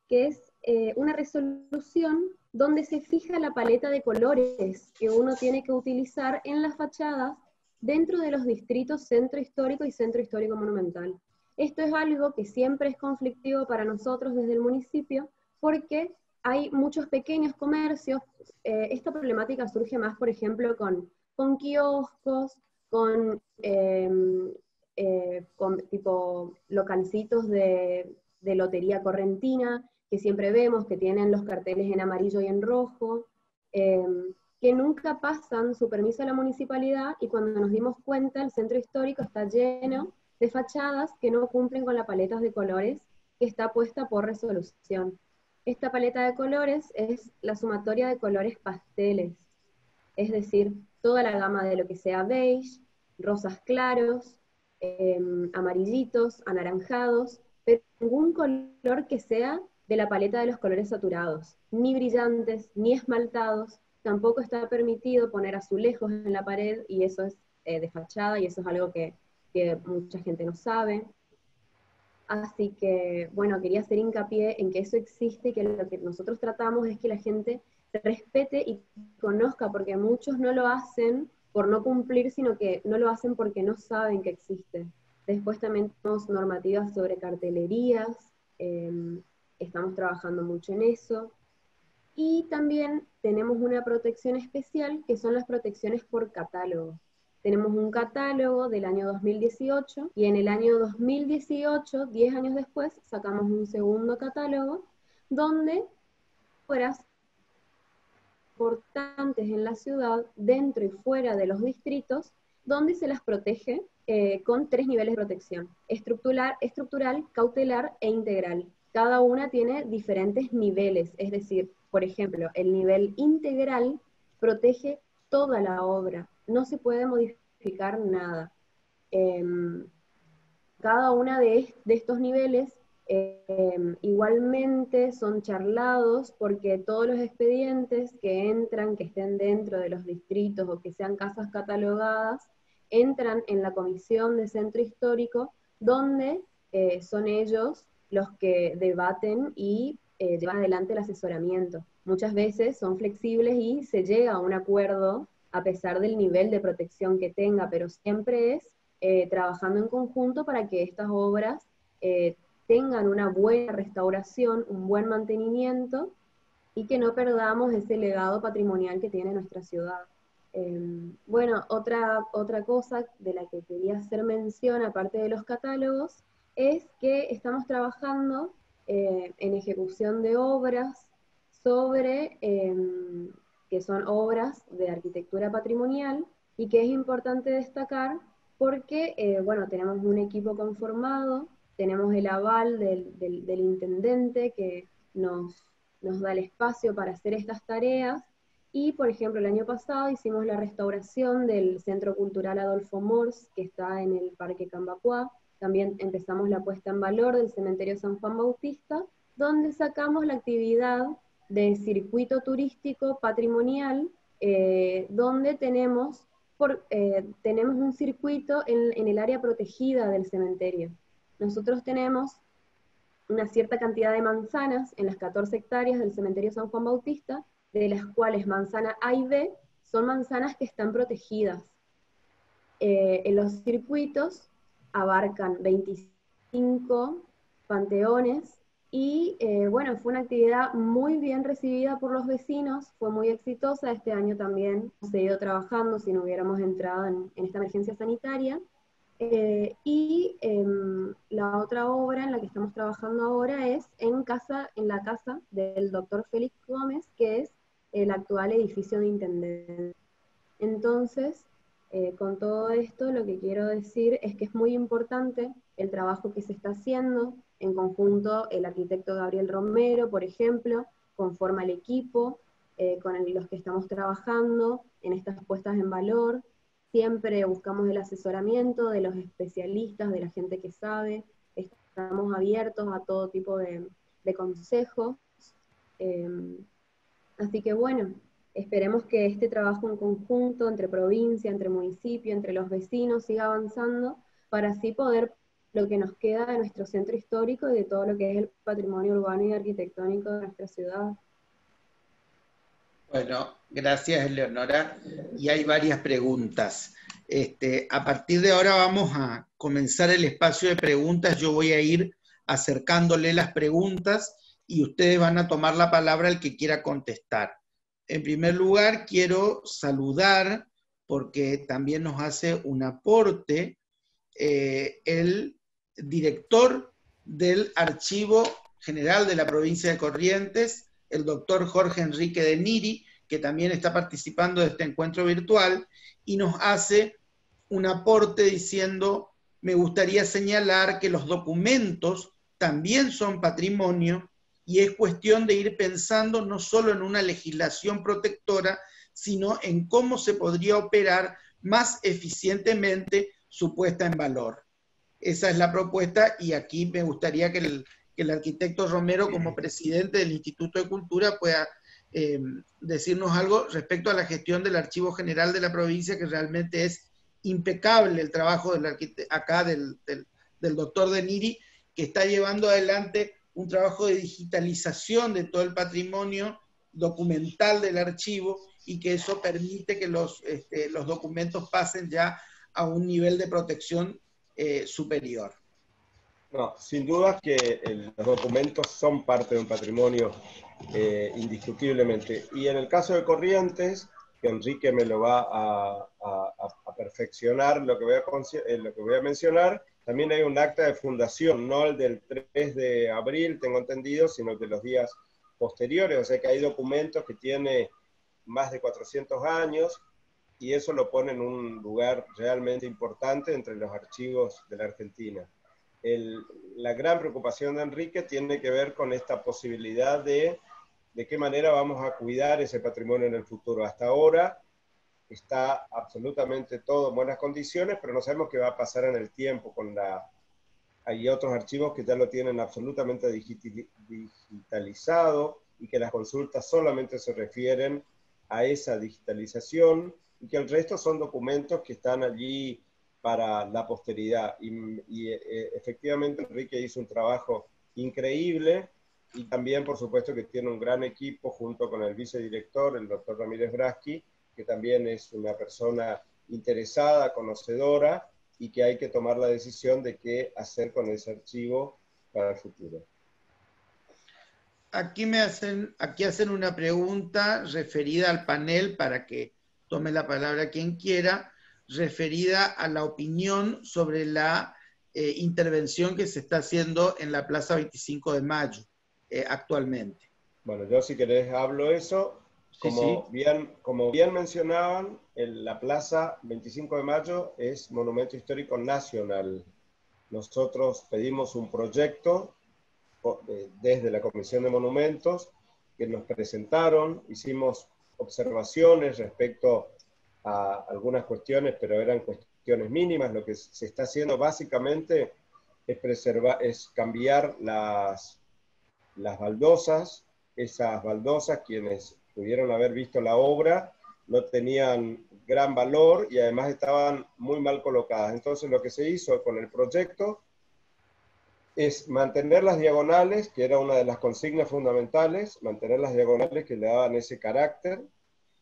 que es una resolución donde se fija la paleta de colores que uno tiene que utilizar en las fachadas dentro de los distritos centro histórico y centro histórico monumental. Esto es algo que siempre es conflictivo para nosotros desde el municipio, porque hay muchos pequeños comercios. Esta problemática surge más, por ejemplo, con kioscos, con tipo localcitos de lotería correntina, que siempre vemos que tienen los carteles en amarillo y en rojo, que nunca pasan su permiso a la municipalidad, y cuando nos dimos cuenta el centro histórico está lleno de fachadas que no cumplen con las paletas de colores que está puesta por resolución. Esta paleta de colores es la sumatoria de colores pasteles, es decir, toda la gama de lo que sea beige, rosas claros, amarillitos, anaranjados, pero ningún color que sea de la paleta de los colores saturados, ni brillantes, ni esmaltados. Tampoco está permitido poner azulejos en la pared, y eso es de fachada, y eso es algo que mucha gente no sabe. Así que, bueno, quería hacer hincapié en que eso existe, y que lo que nosotros tratamos es que la gente respete y conozca, porque muchos no lo hacen por no cumplir, sino que no lo hacen porque no saben que existe. Después también tenemos normativas sobre cartelerías, estamos trabajando mucho en eso. Y también tenemos una protección especial, que son las protecciones por catálogo. Tenemos un catálogo del año 2018, y en el año 2018, 10 años después, sacamos un segundo catálogo, donde obras importantes en la ciudad, dentro y fuera de los distritos, donde se las protege con 3 niveles de protección: estructural, cautelar e integral. Cada una tiene diferentes niveles, es decir, por ejemplo, el nivel integral protege toda la obra, no se puede modificar nada. Cada uno de estos niveles igualmente son charlados porque todos los expedientes que entran, que estén dentro de los distritos o que sean casas catalogadas, entran en la comisión de centro histórico, donde son ellos los que debaten y llevan adelante el asesoramiento. Muchas veces son flexibles y se llega a un acuerdo a pesar del nivel de protección que tenga, pero siempre es trabajando en conjunto para que estas obras tengan una buena restauración, un buen mantenimiento, y que no perdamos ese legado patrimonial que tiene nuestra ciudad. Bueno, otra cosa de la que quería hacer mención, aparte de los catálogos, es que estamos trabajando en ejecución de obras sobre, que son obras de arquitectura patrimonial, y que es importante destacar porque, bueno, tenemos un equipo conformado, tenemos el aval del intendente que nos da el espacio para hacer estas tareas, y por ejemplo el año pasado hicimos la restauración del Centro Cultural Adolfo Mors, que está en el Parque Cambacuá. También empezamos la puesta en valor del Cementerio San Juan Bautista, donde sacamos la actividad de circuito turístico patrimonial, donde tenemos un circuito en el área protegida del cementerio. Nosotros tenemos una cierta cantidad de manzanas en las 14 hectáreas del cementerio San Juan Bautista, de las cuales manzana A y B son manzanas que están protegidas. En los circuitos abarcan 25 panteones, y bueno, fue una actividad muy bien recibida por los vecinos, fue muy exitosa. Este año también hemos seguido trabajando si no hubiéramos entrado en esta emergencia sanitaria. La otra obra en la que estamos trabajando ahora es en la casa del doctor Félix Gómez, que es el actual edificio de intendencia. Entonces, con todo esto lo que quiero decir es que es muy importante el trabajo que se está haciendo en conjunto. El arquitecto Gabriel Romero, por ejemplo, conforma el equipo con los que estamos trabajando en estas puestas en valor. Siempre buscamos el asesoramiento de los especialistas, de la gente que sabe. Estamos abiertos a todo tipo de consejos. Así que bueno, esperemos que este trabajo en conjunto entre provincia, entre municipio, entre los vecinos siga avanzando, para así poder lo que nos queda de nuestro centro histórico y de todo lo que es el patrimonio urbano y arquitectónico de nuestra ciudad. Bueno, gracias, Eleonora. Y hay varias preguntas. A partir de ahora vamos a comenzar el espacio de preguntas. Yo voy a ir acercándole las preguntas y ustedes van a tomar la palabra el que quiera contestar. En primer lugar, quiero saludar, porque también nos hace un aporte, el director del Archivo General de la Provincia de Corrientes, el doctor Jorge Enrique de Niri, que también está participando de este encuentro virtual, y nos hace un aporte diciendo: me gustaría señalar que los documentos también son patrimonio, y es cuestión de ir pensando no solo en una legislación protectora, sino en cómo se podría operar más eficientemente su puesta en valor. Esa es la propuesta, y aquí me gustaría que el arquitecto Romero, como presidente del Instituto de Cultura, pueda decirnos algo respecto a la gestión del Archivo General de la provincia, que realmente es impecable el trabajo del doctor de Niri, que está llevando adelante un trabajo de digitalización de todo el patrimonio documental del archivo, y que eso permite que los documentos pasen ya a un nivel de protección superior. No, sin duda que los documentos son parte de un patrimonio indiscutiblemente. Y en el caso de Corrientes, que Enrique me lo va a perfeccionar lo que voy a mencionar, también hay un acta de fundación, no el del 3 de abril, tengo entendido, sino de los días posteriores. O sea que hay documentos que tienen más de 400 años, y eso lo pone en un lugar realmente importante entre los archivos de la Argentina. La gran preocupación de Enrique tiene que ver con esta posibilidad de de qué manera vamos a cuidar ese patrimonio en el futuro. Hasta ahora está absolutamente todo en buenas condiciones, pero no sabemos qué va a pasar en el tiempo con hay otros archivos que ya lo tienen absolutamente digitalizado y que las consultas solamente se refieren a esa digitalización y que el resto son documentos que están allí para la posteridad. Efectivamente Enrique hizo un trabajo increíble y también por supuesto que tiene un gran equipo junto con el vicedirector, el doctor Ramírez Braschi, que también es una persona interesada, conocedora, y que hay que tomar la decisión de qué hacer con ese archivo para el futuro. Aquí hacen una pregunta referida al panel para que tome la palabra quien quiera, referida a la opinión sobre la intervención que se está haciendo en la Plaza 25 de Mayo actualmente. Bueno, yo si querés hablo eso. Como bien mencionaban, la Plaza 25 de Mayo es Monumento Histórico Nacional. Nosotros pedimos un proyecto desde la Comisión de Monumentos que nos presentaron, hicimos observaciones respecto a algunas cuestiones, pero eran cuestiones mínimas. Lo que se está haciendo básicamente es cambiar las baldosas. Esas baldosas, quienes pudieron haber visto la obra, no tenían gran valor y además estaban muy mal colocadas. Entonces lo que se hizo con el proyecto es mantener las diagonales, que era una de las consignas fundamentales, mantener las diagonales que le daban ese carácter.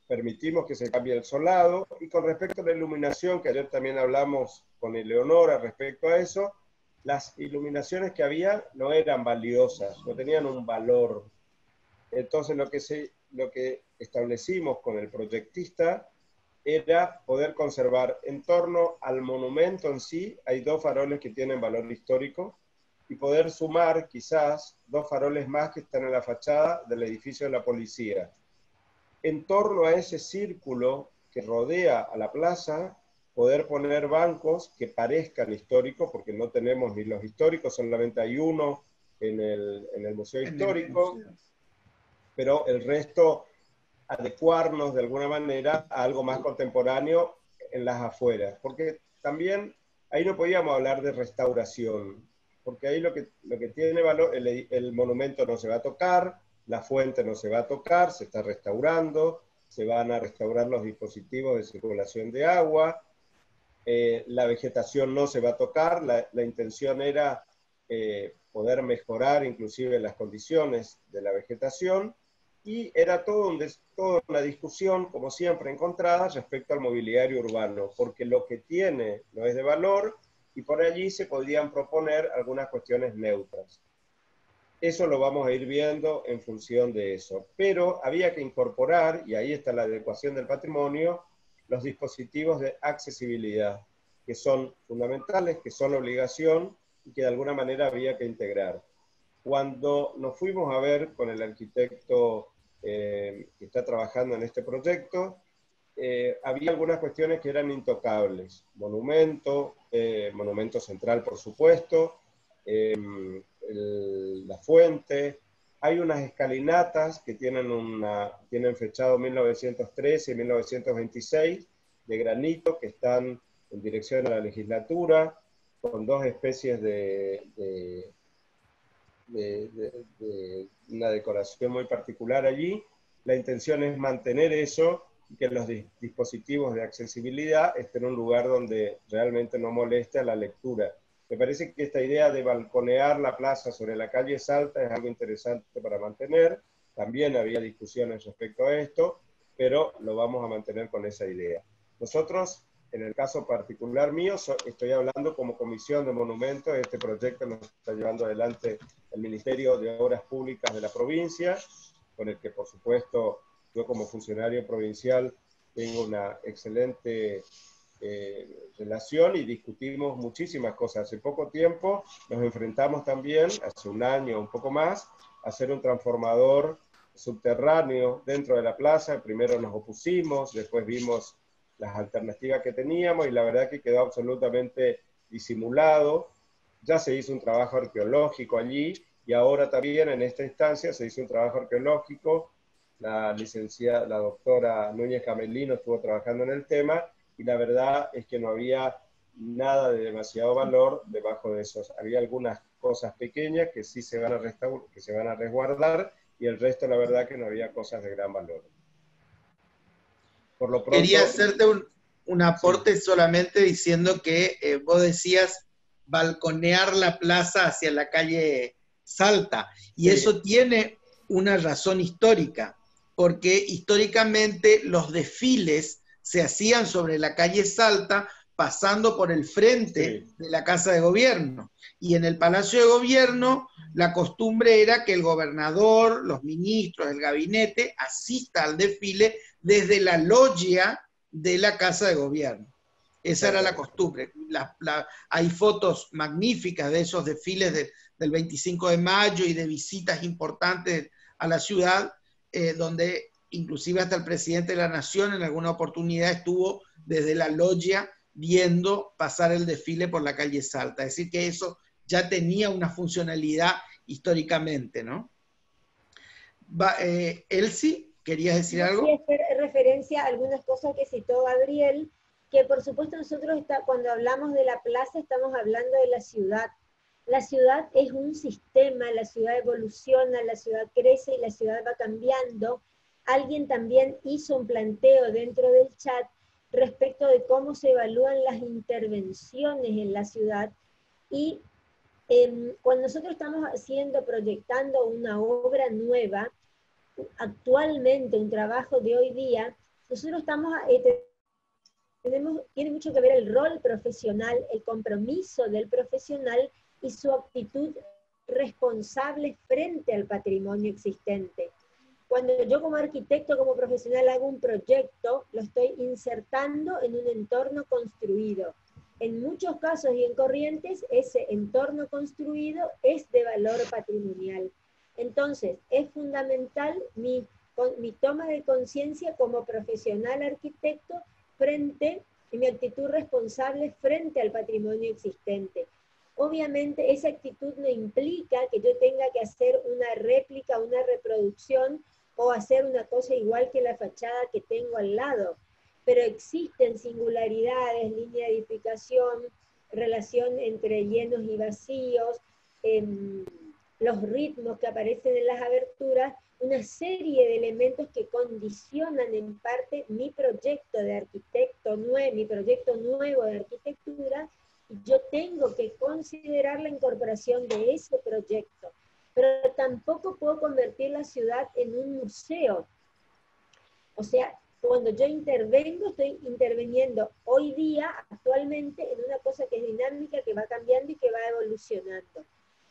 Permitimos que se cambie el solado, y con respecto a la iluminación, que ayer también hablamos con Eleonora respecto a eso, las iluminaciones que había no eran valiosas, no tenían un valor. Entonces lo que establecimos con el proyectista era poder conservar en torno al monumento en sí, hay 2 faroles que tienen valor histórico, y poder sumar quizás 2 faroles más que están en la fachada del edificio de la policía. En torno a ese círculo que rodea a la plaza, poder poner bancos que parezcan históricos, porque no tenemos ni los históricos, solamente hay uno en el Museo Histórico, pero el resto adecuarnos de alguna manera a algo más contemporáneo en las afueras, porque también ahí no podíamos hablar de restauración, porque ahí lo que tiene valor, el monumento no se va a tocar, la fuente no se va a tocar, se está restaurando, se van a restaurar los dispositivos de circulación de agua, la vegetación no se va a tocar, la intención era poder mejorar inclusive las condiciones de la vegetación, y era toda una discusión, como siempre, encontrada respecto al mobiliario urbano, porque lo que tiene no es de valor, y por allí se podrían proponer algunas cuestiones neutras. Eso lo vamos a ir viendo en función de eso. Pero había que incorporar, y ahí está la adecuación del patrimonio, los dispositivos de accesibilidad, que son fundamentales, que son obligación, y que de alguna manera había que integrar. Cuando nos fuimos a ver con el arquitecto que está trabajando en este proyecto, había algunas cuestiones que eran intocables. Monumento central, por supuesto, la fuente. Hay unas escalinatas que tienen fechado 1913 y 1926 de granito, que están en dirección a la legislatura, con 2 especies de una decoración muy particular allí. La intención es mantener eso y que los dispositivos de accesibilidad estén en un lugar donde realmente no moleste a la lectura. Me parece que esta idea de balconear la plaza sobre la calle Salta es algo interesante para mantener. También había discusiones respecto a esto, pero lo vamos a mantener con esa idea. Nosotros, en el caso particular mío, estoy hablando como Comisión de Monumentos. Este proyecto nos está llevando adelante el Ministerio de Obras Públicas de la provincia, con el que, por supuesto, yo como funcionario provincial tengo una excelente relación y discutimos muchísimas cosas. Hace poco tiempo nos enfrentamos también, hace un año, un poco más, a hacer un transformador subterráneo dentro de la plaza. Primero nos opusimos, después vimos las alternativas que teníamos y la verdad que quedó absolutamente disimulado. Ya se hizo un trabajo arqueológico allí y ahora también en esta instancia se hizo un trabajo arqueológico, la doctora Núñez Camelino estuvo trabajando en el tema, y la verdad es que no había nada de demasiado valor debajo de esos. Había algunas cosas pequeñas que sí se van a que se van a resguardar, y el resto la verdad que no había cosas de gran valor. Por lo pronto, quería hacerte un aporte, sí, solamente diciendo que vos decías balconear la plaza hacia la calle Salta, y sí, eso tiene una razón histórica, porque históricamente los desfiles se hacían sobre la calle Salta, pasando por el frente, sí, de la Casa de Gobierno. Y en el Palacio de Gobierno la costumbre era que el gobernador, los ministros, el gabinete asista al desfile desde la loggia de la Casa de Gobierno. Esa era la costumbre. Hay fotos magníficas de esos desfiles del 25 de mayo y de visitas importantes a la ciudad, donde inclusive hasta el presidente de la Nación en alguna oportunidad estuvo desde la loggia viendo pasar el desfile por la calle Salta. Es decir, que eso ya tenía una funcionalidad históricamente, ¿no? Elsie, ¿querías decir algo? Sí, hacer referencia a algunas cosas que citó Gabriel, que por supuesto nosotros cuando hablamos de la plaza estamos hablando de la ciudad. La ciudad es un sistema, la ciudad evoluciona, la ciudad crece y la ciudad va cambiando. Alguien también hizo un planteo dentro del chat respecto de cómo se evalúan las intervenciones en la ciudad, y cuando nosotros estamos proyectando una obra nueva, actualmente un trabajo de hoy día, nosotros tiene mucho que ver el rol profesional, el compromiso del profesional y su actitud responsable frente al patrimonio existente. Cuando yo como arquitecto, como profesional hago un proyecto, lo estoy insertando en un entorno construido. En muchos casos y en Corrientes, ese entorno construido es de valor patrimonial. Entonces, es fundamental mi toma de conciencia como profesional arquitecto y mi actitud responsable frente al patrimonio existente. Obviamente, esa actitud no implica que yo tenga que hacer una réplica, una reproducción, o hacer una cosa igual que la fachada que tengo al lado. Pero existen singularidades, línea de edificación, relación entre llenos y vacíos, los ritmos que aparecen en las aberturas, una serie de elementos que condicionan en parte mi proyecto de mi proyecto nuevo de arquitectura, y yo tengo que considerar la incorporación de ese proyecto. Pero tampoco puedo convertir la ciudad en un museo. O sea, cuando yo intervengo, estoy interviniendo hoy día, actualmente, en una cosa que es dinámica, que va cambiando y que va evolucionando.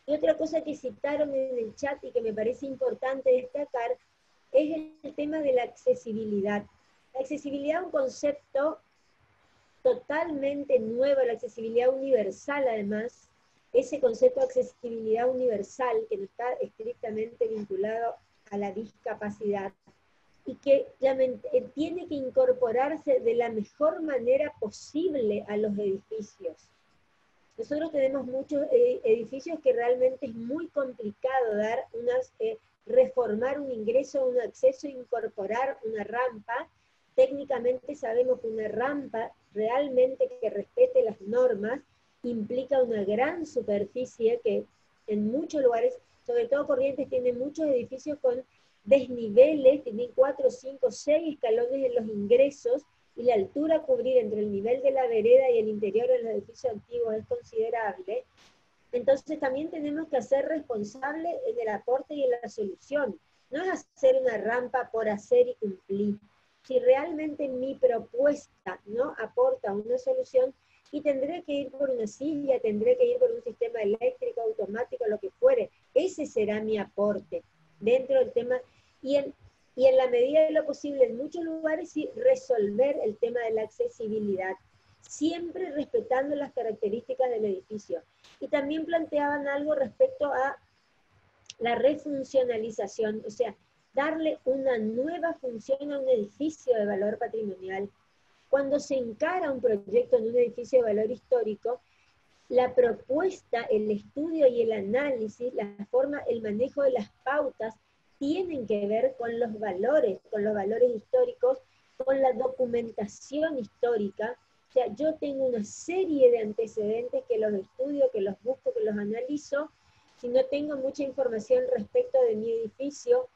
Y otra cosa que citaron en el chat y que me parece importante destacar es el tema de la accesibilidad. La accesibilidad es un concepto totalmente nuevo, la accesibilidad universal además. Ese concepto de accesibilidad universal, que no está estrictamente vinculado a la discapacidad, y que tiene que incorporarse de la mejor manera posible a los edificios. Nosotros tenemos muchos edificios que realmente es muy complicado reformar un ingreso, un acceso, incorporar una rampa. Técnicamente sabemos que una rampa realmente que respete las normas implica una gran superficie que en muchos lugares, sobre todo Corrientes, tiene muchos edificios con desniveles, tienen 4, 5, 6 escalones en los ingresos, y la altura a cubrir entre el nivel de la vereda y el interior de los edificios antiguos es considerable. Entonces también tenemos que ser responsables en el aporte y en la solución. No es hacer una rampa por hacer y cumplir. Si realmente mi propuesta no aporta una solución, y tendré que ir por una silla, tendré que ir por un sistema eléctrico, automático, lo que fuere, ese será mi aporte dentro del tema, y en la medida de lo posible, en muchos lugares, sí, resolver el tema de la accesibilidad, siempre respetando las características del edificio. Y también planteaban algo respecto a la refuncionalización, o sea, darle una nueva función a un edificio de valor patrimonial. Cuando se encara un proyecto en un edificio de valor histórico, la propuesta, el estudio y el análisis, la forma, el manejo de las pautas, tienen que ver con los valores históricos, con la documentación histórica. O sea, yo tengo una serie de antecedentes que los estudio, que los busco, que los analizo. Si no tengo mucha información respecto de mi edificio,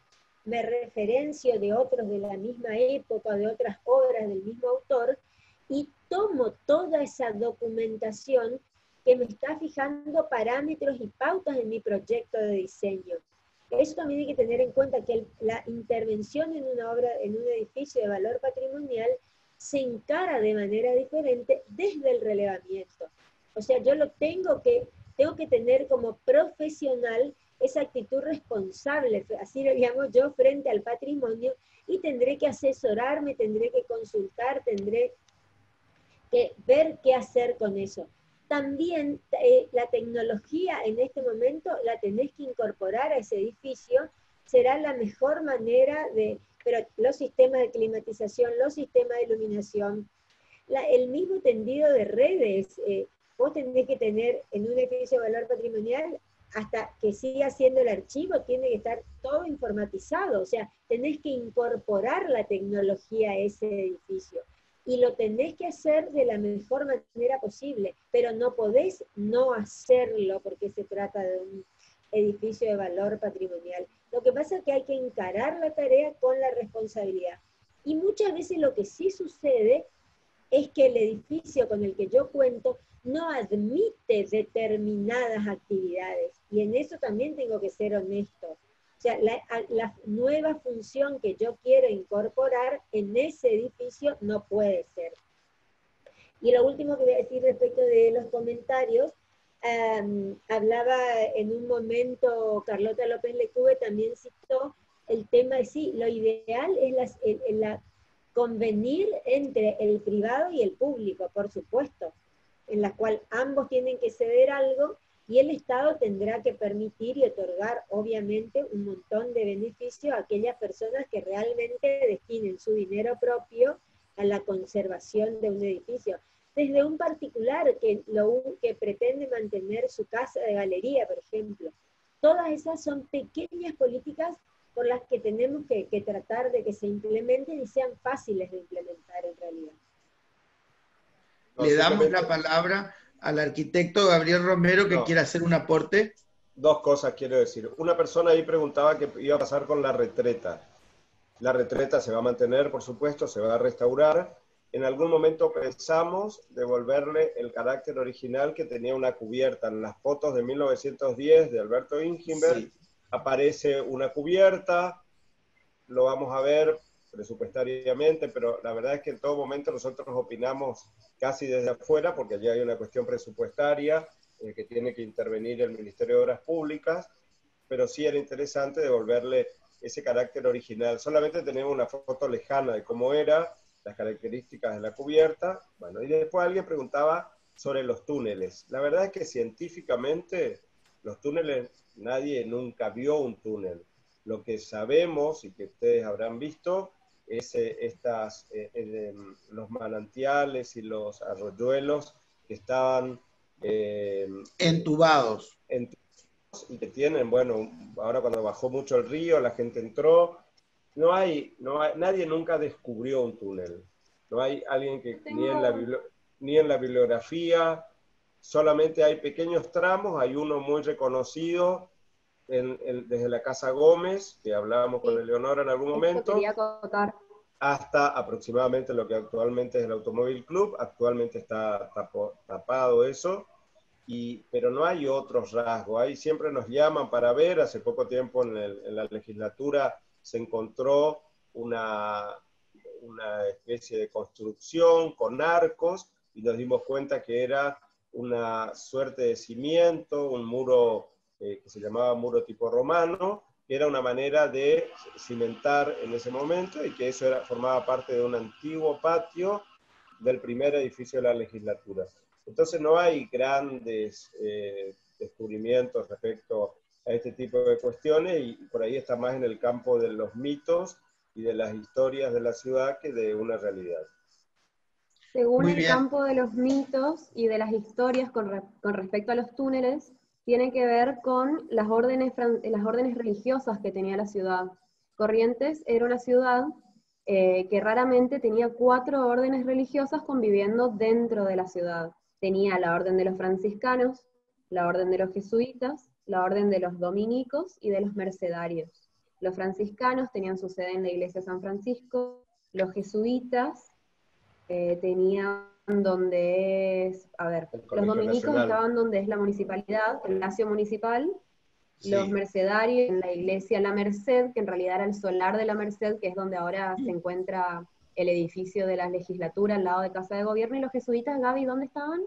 me referencio de otros de la misma época, de otras obras del mismo autor, y tomo toda esa documentación que me está fijando parámetros y pautas en mi proyecto de diseño. Eso también hay que tener en cuenta, que la intervención en una obra, en un edificio de valor patrimonial, se encara de manera diferente desde el relevamiento. O sea, yo tengo que tener como profesional esa actitud responsable, así lo llamo yo, frente al patrimonio, y tendré que asesorarme, tendré que consultar, tendré que ver qué hacer con eso. También la tecnología en este momento la tenés que incorporar a ese edificio, será la mejor manera pero los sistemas de climatización, los sistemas de iluminación, el mismo tendido de redes, vos tenés que tener en un edificio de valor patrimonial, hasta que siga siendo el archivo, tiene que estar todo informatizado, o sea, tenés que incorporar la tecnología a ese edificio. Y lo tenés que hacer de la mejor manera posible, pero no podés no hacerlo porque se trata de un edificio de valor patrimonial. Lo que pasa es que hay que encarar la tarea con la responsabilidad. Y muchas veces lo que sí sucede es que el edificio con el que yo cuento no admite determinadas actividades. Y en eso también tengo que ser honesto. O sea, la nueva función que yo quiero incorporar en ese edificio no puede ser. Y lo último que voy a decir respecto de los comentarios, hablaba en un momento, Carlota López Lecube también citó el tema de sí, lo ideal es convenir entre el privado y el público, por supuesto, en la cual ambos tienen que ceder algo, y el Estado tendrá que permitir y otorgar, obviamente, un montón de beneficios a aquellas personas que realmente destinen su dinero propio a la conservación de un edificio. Desde un particular que pretende mantener su casa de galería, por ejemplo. Todas esas son pequeñas políticas por las que tenemos que tratar de que se implementen y sean fáciles de implementar en realidad. Le damos la palabra al arquitecto Gabriel Romero, que quiere hacer un aporte. Dos cosas quiero decir. Una persona ahí preguntaba qué iba a pasar con la retreta. La retreta se va a mantener, por supuesto, se va a restaurar. En algún momento pensamos devolverle el carácter original que tenía una cubierta. En las fotos de 1910 de Alberto Ingimberg aparece una cubierta, lo vamos a ver presupuestariamente, pero la verdad es que en todo momento nosotros opinamos casi desde afuera, porque allí hay una cuestión presupuestaria que tiene que intervenir el Ministerio de Obras Públicas, pero sí era interesante devolverle ese carácter original. Solamente tenemos una foto lejana de cómo era, las características de la cubierta. Bueno, y después alguien preguntaba sobre los túneles. La verdad es que científicamente los túneles, nadie nunca vio un túnel. Lo que sabemos y que ustedes habrán visto es los manantiales y los arroyuelos que estaban entubados. Y que tienen, bueno, ahora cuando bajó mucho el río, la gente entró. Nadie nunca descubrió un túnel. No hay alguien que, ni en la bibliografía, solamente hay pequeños tramos, hay uno muy reconocido desde la Casa Gómez, que hablábamos con Eleonora en algún momento, hasta aproximadamente lo que actualmente es el Automóvil Club. Actualmente está tapado eso, pero no hay otros rasgos. Ahí siempre nos llaman para ver. Hace poco tiempo en la legislatura se encontró una especie de construcción con arcos, y nos dimos cuenta que era una suerte de cimiento, un muro que se llamaba muro tipo romano, que era una manera de cimentar en ese momento, y que eso formaba parte de un antiguo patio del primer edificio de la legislatura. Entonces no hay grandes descubrimientos respecto a este tipo de cuestiones, y por ahí está más en el campo de los mitos y de las historias de la ciudad que de una realidad. Según Muy el bien. campo de los mitos y de las historias con respecto a los túneles, tiene que ver con las órdenes religiosas que tenía la ciudad. Corrientes era una ciudad que raramente tenía 4 órdenes religiosas conviviendo dentro de la ciudad. Tenía la orden de los franciscanos, la orden de los jesuitas, la orden de los dominicos y de los mercedarios. Los franciscanos tenían su sede en la iglesia de San Francisco, los jesuitas tenían donde es, a ver, los dominicos Nacional. estaban donde es la municipalidad, el palacio municipal, Sí. los mercedarios en la iglesia La Merced, que en realidad era el solar de La Merced, que es donde ahora se encuentra el edificio de la legislatura al lado de Casa de Gobierno, y los jesuitas, Gaby, ¿dónde estaban?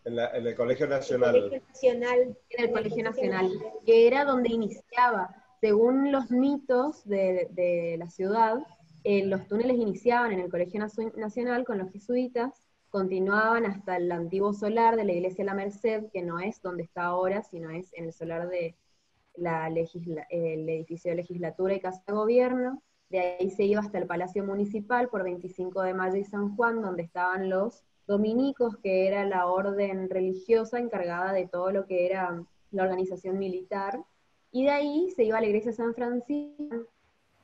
En el Colegio El Nacional. Colegio Nacional. En el Colegio Nacional, que era donde iniciaba, según los mitos de la ciudad, los túneles iniciaban en el Colegio Nacional con los jesuitas, continuaban hasta el antiguo solar de la iglesia La Merced, que no es donde está ahora, sino es en el solar de el edificio de legislatura y Casa de Gobierno. De ahí se iba hasta el Palacio Municipal por 25 de Mayo y San Juan, donde estaban los dominicos, que era la orden religiosa encargada de todo lo que era la organización militar, y de ahí se iba a la iglesia de San Francisco,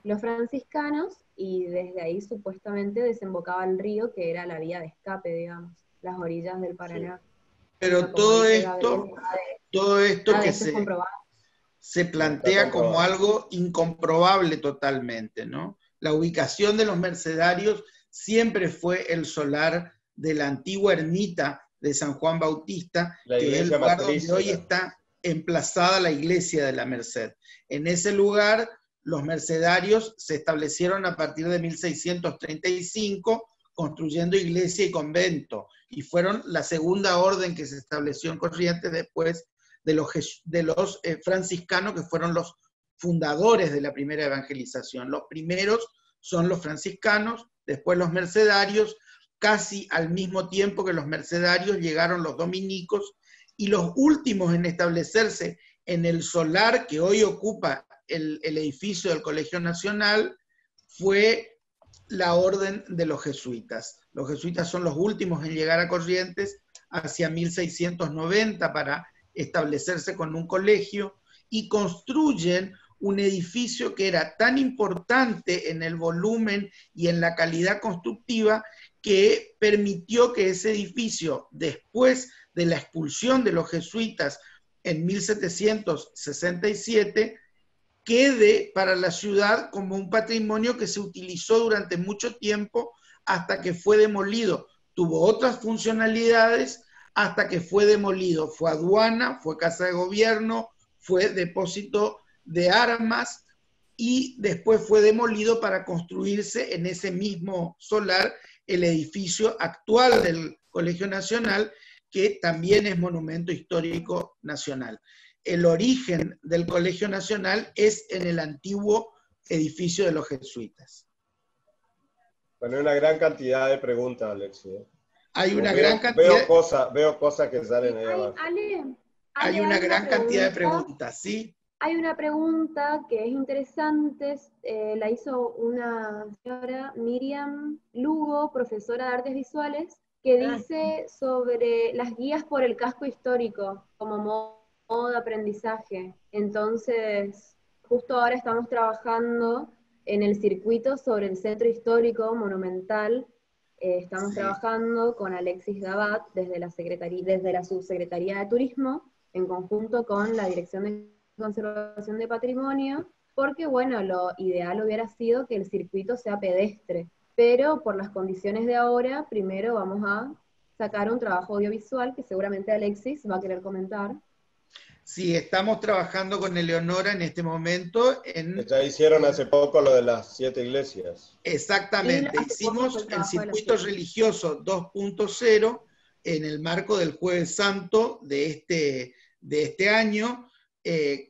los franciscanos, y desde ahí supuestamente desembocaba el río, que era la vía de escape, digamos, las orillas del Paraná. Sí. Pero como todo dice esto, Gabriel, todo esto nada de que esto es comprobado. se plantea como algo incomprobable totalmente, ¿no? La ubicación de los mercedarios siempre fue el solar de la antigua ermita de San Juan Bautista, que es el lugar donde hoy está emplazada la iglesia de la Merced. En ese lugar, los mercedarios se establecieron a partir de 1635, construyendo iglesia y convento, y fueron la segunda orden que se estableció en Corrientes después de los franciscanos, que fueron los fundadores de la primera evangelización. Los primeros son los franciscanos, después los mercedarios, casi al mismo tiempo que los mercedarios llegaron los dominicos, y los últimos en establecerse en el solar que hoy ocupa el edificio del Colegio Nacional fue la orden de los jesuitas. Los jesuitas son los últimos en llegar a Corrientes hacia 1690 para establecerse con un colegio, y construyen un edificio que era tan importante en el volumen y en la calidad constructiva que permitió que ese edificio, después de la expulsión de los jesuitas en 1767, quede para la ciudad como un patrimonio que se utilizó durante mucho tiempo hasta que fue demolido. Tuvo otras funcionalidades hasta que fue demolido. Fue aduana, fue casa de gobierno, fue depósito de armas, y después fue demolido para construirse en ese mismo solar el edificio actual del Colegio Nacional, que también es monumento histórico nacional. El origen del Colegio Nacional es en el antiguo edificio de los jesuitas. Bueno, hay una gran cantidad de preguntas, Alexi. Hay una gran cantidad. Veo cosas que salen ahí abajo. Hay una gran cantidad de preguntas, ¿sí? Hay una pregunta que es interesante, la hizo una señora, Miriam Lugo, profesora de artes visuales, que dice sobre las guías por el casco histórico como modo de aprendizaje. Entonces, justo ahora estamos trabajando en el circuito sobre el centro histórico monumental. Estamos trabajando con Alexis Gabat desde la Subsecretaría de Turismo, en conjunto con la Dirección de Conservación de Patrimonio, porque bueno, lo ideal hubiera sido que el circuito sea pedestre, pero por las condiciones de ahora, primero vamos a sacar un trabajo audiovisual que seguramente Alexis va a querer comentar. Sí, estamos trabajando con Eleonora en este momento. Ya hicieron hace poco lo de las 7 iglesias. Exactamente, hicimos el circuito religioso 2.0 en el marco del Jueves Santo de este año,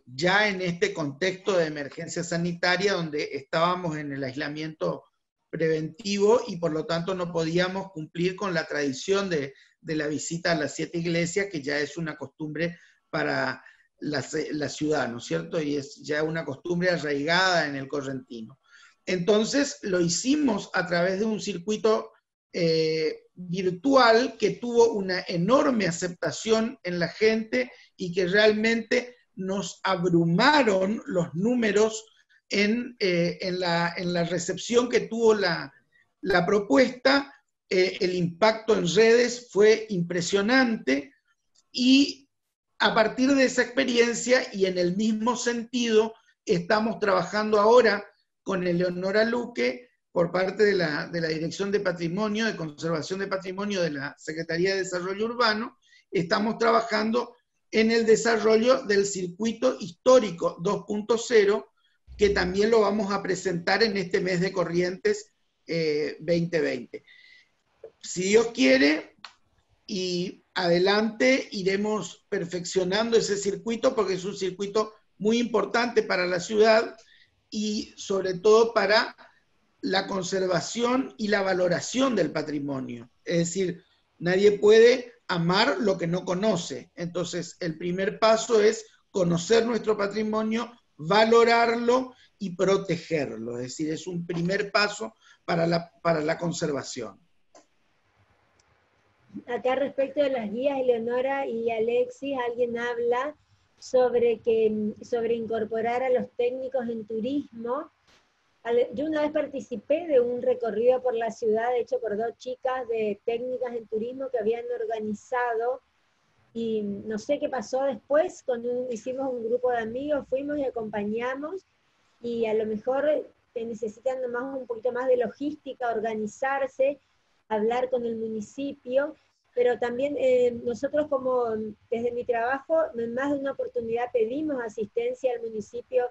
ya en este contexto de emergencia sanitaria donde estábamos en el aislamiento preventivo y por lo tanto no podíamos cumplir con la tradición de la visita a las 7 iglesias, que ya es una costumbre para la ciudad, ¿no es cierto? Y es ya una costumbre arraigada en el correntino. Entonces lo hicimos a través de un circuito virtual que tuvo una enorme aceptación en la gente y que realmente nos abrumaron los números en la recepción que tuvo la propuesta. El impacto en redes fue impresionante y a partir de esa experiencia y en el mismo sentido estamos trabajando ahora con Eleonora Luque por parte de la Dirección de Patrimonio, de Conservación de Patrimonio de la Secretaría de Desarrollo Urbano. Estamos trabajando en el desarrollo del circuito histórico 2.0, que también lo vamos a presentar en este mes de Corrientes 2020. Si Dios quiere, y adelante iremos perfeccionando ese circuito, porque es un circuito muy importante para la ciudad y sobre todo para la conservación y la valoración del patrimonio. Es decir, nadie puede amar lo que no conoce. Entonces, el primer paso es conocer nuestro patrimonio, valorarlo y protegerlo. Es decir, es un primer paso para la conservación. Acá respecto de las guías, Eleonora y Alexis, alguien habla sobre incorporar a los técnicos en turismo. Yo una vez participé de un recorrido por la ciudad, hecho por 2 chicas de técnicas en turismo que habían organizado, y no sé qué pasó después, hicimos un grupo de amigos, fuimos y acompañamos, y a lo mejor necesitan nomás un poquito más de logística, organizarse, hablar con el municipio, pero también nosotros como desde mi trabajo, en más de una oportunidad pedimos asistencia al municipio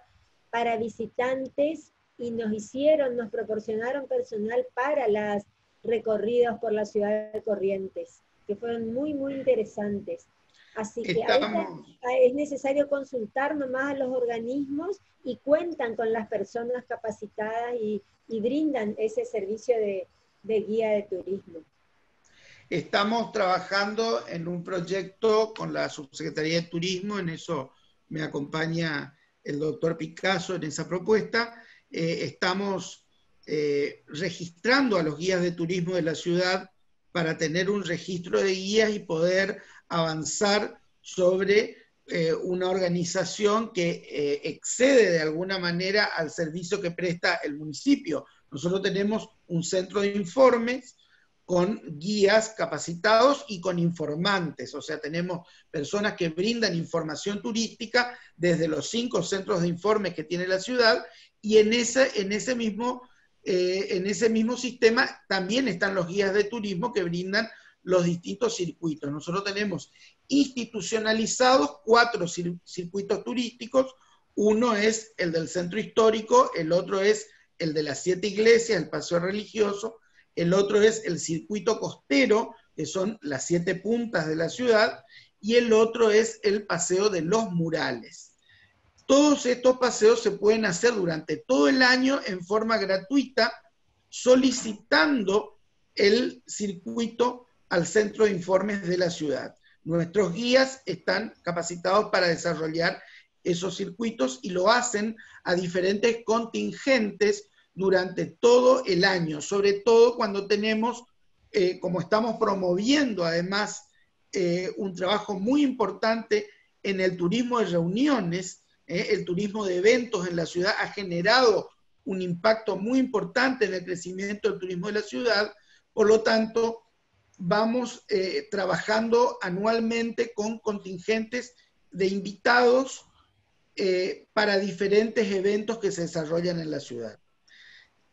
para visitantes y nos proporcionaron personal para los recorridos por la ciudad de Corrientes, que fueron muy, muy interesantes. Así que es necesario consultar nomás a los organismos y cuentan con las personas capacitadas y brindan ese servicio de guía de turismo. Estamos trabajando en un proyecto con la Subsecretaría de Turismo, en eso me acompaña el doctor Picasso en esa propuesta. Estamos registrando a los guías de turismo de la ciudad para tener un registro de guías y poder avanzar sobre una organización que excede de alguna manera al servicio que presta el municipio. Nosotros tenemos un centro de informes con guías capacitados y con informantes, o sea, tenemos personas que brindan información turística desde los 5 centros de informes que tiene la ciudad, y en ese mismo sistema también están los guías de turismo que brindan los distintos circuitos. Nosotros tenemos institucionalizados 4 circuitos turísticos. Uno es el del centro histórico, el otro es el de las 7 iglesias, el paseo religioso, el otro es el circuito costero, que son las 7 puntas de la ciudad, y el otro es el paseo de los murales. Todos estos paseos se pueden hacer durante todo el año en forma gratuita, solicitando el circuito al centro de informes de la ciudad. Nuestros guías están capacitados para desarrollar esos circuitos y lo hacen a diferentes contingentes durante todo el año, sobre todo cuando tenemos, como estamos promoviendo además un trabajo muy importante en el turismo de reuniones, el turismo de eventos en la ciudad ha generado un impacto muy importante en el crecimiento del turismo de la ciudad. Por lo tanto, vamos trabajando anualmente con contingentes de invitados para diferentes eventos que se desarrollan en la ciudad.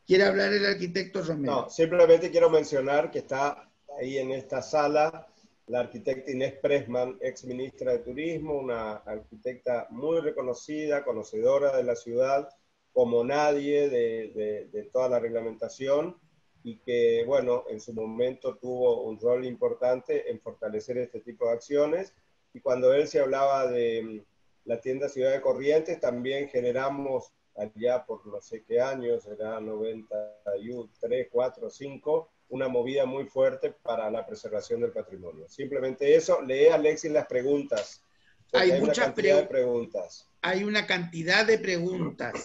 ¿Quiere hablar el arquitecto Romero? No, simplemente quiero mencionar que está ahí en esta sala la arquitecta Inés Pressman, ex ministra de Turismo, una arquitecta muy reconocida, conocedora de la ciudad, como nadie de toda la reglamentación, y que, bueno, en su momento tuvo un rol importante en fortalecer este tipo de acciones. Y cuando él se hablaba de la tienda Ciudad de Corrientes, también generamos allá por no sé qué años, era 93, 4, 5, una movida muy fuerte para la preservación del patrimonio. Simplemente eso. Lee, Alexis, las preguntas. Hay muchas una cantidad de preguntas. Hay una cantidad de preguntas.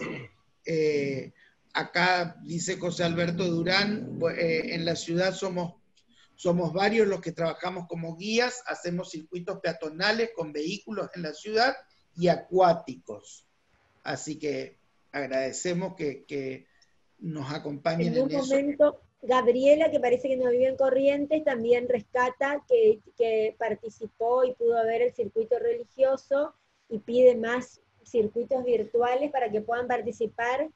Acá dice José Alberto Durán, en la ciudad somos somos varios los que trabajamos como guías, hacemos circuitos peatonales con vehículos en la ciudad y acuáticos. Así que agradecemos que nos acompañen en eso. En un momento, Gabriela, que parece que no vive en Corrientes, también rescata que participó y pudo ver el circuito religioso y pide más circuitos virtuales para que puedan participar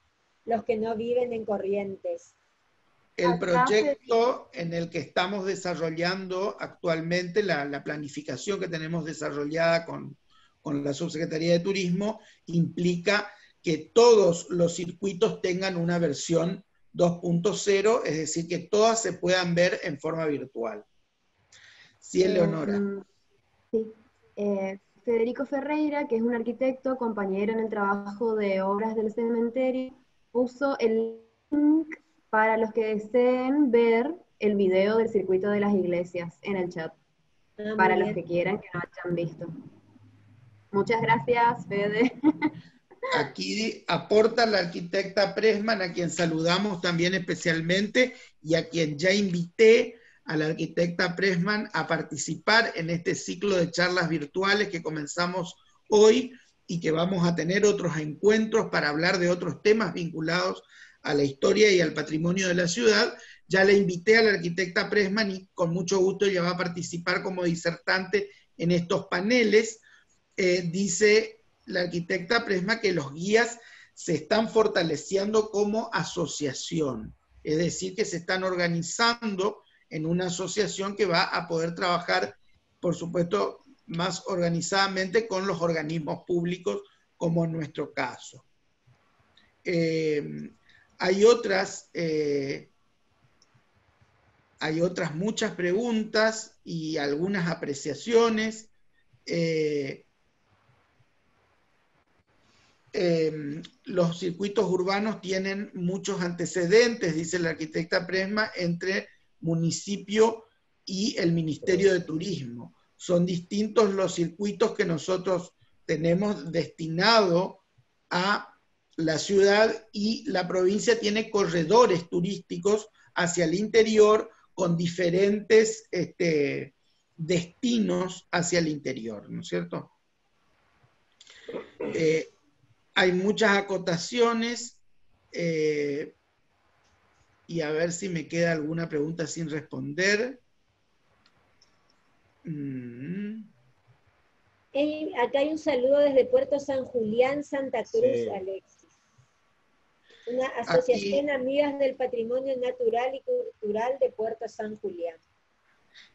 los que no viven en Corrientes. El proyecto en el que estamos desarrollando actualmente, la planificación que tenemos desarrollada con la Subsecretaría de Turismo, implica que todos los circuitos tengan una versión 2.0, es decir, que todas se puedan ver en forma virtual. Sí, Eleonora. Sí. Federico Ferreira, que es un arquitecto, compañero en el trabajo de obras del cementerio, puso el link para los que deseen ver el video del circuito de las iglesias en el chat, para los que quieran que no hayan visto. Muchas gracias, Fede. Aquí aporta la arquitecta Pressman, a quien saludamos también especialmente, y a quien ya invité a la arquitecta Pressman a participar en este ciclo de charlas virtuales que comenzamos hoy y que vamos a tener otros encuentros para hablar de otros temas vinculados a la historia y al patrimonio de la ciudad. Ya le invité a la arquitecta Pressman y con mucho gusto ella va a participar como disertante en estos paneles. Dice la arquitecta Pressman que los guías se están fortaleciendo como asociación, es decir, que se están organizando en una asociación que va a poder trabajar, por supuesto, más organizadamente con los organismos públicos, como en nuestro caso. Hay otras muchas preguntas y algunas apreciaciones. Los circuitos urbanos tienen muchos antecedentes, dice la arquitecta Pressman, entre municipio y el Ministerio de Turismo. Son distintos los circuitos que nosotros tenemos destinado a la ciudad, y la provincia tiene corredores turísticos hacia el interior con diferentes destinos hacia el interior, ¿no es cierto? Hay muchas acotaciones, y a ver si me queda alguna pregunta sin responder. Acá hay un saludo desde Puerto San Julián, Santa Cruz, sí. Alexis. Una asociación aquí, Amigas del Patrimonio Natural y Cultural de Puerto San Julián.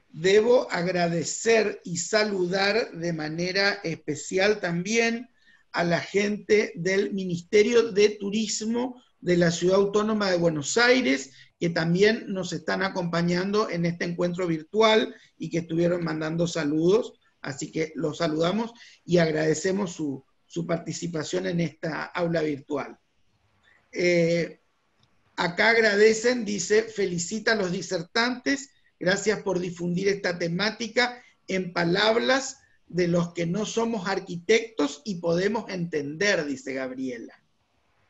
Debo agradecer y saludar de manera especial también a la gente del Ministerio de Turismo de la Ciudad Autónoma de Buenos Aires, que también nos están acompañando en este encuentro virtual y que estuvieron mandando saludos, así que los saludamos y agradecemos su participación en esta aula virtual. Acá agradecen, dice, felicita a los disertantes, gracias por difundir esta temática en palabras de los que no somos arquitectos y podemos entender, dice Gabriela.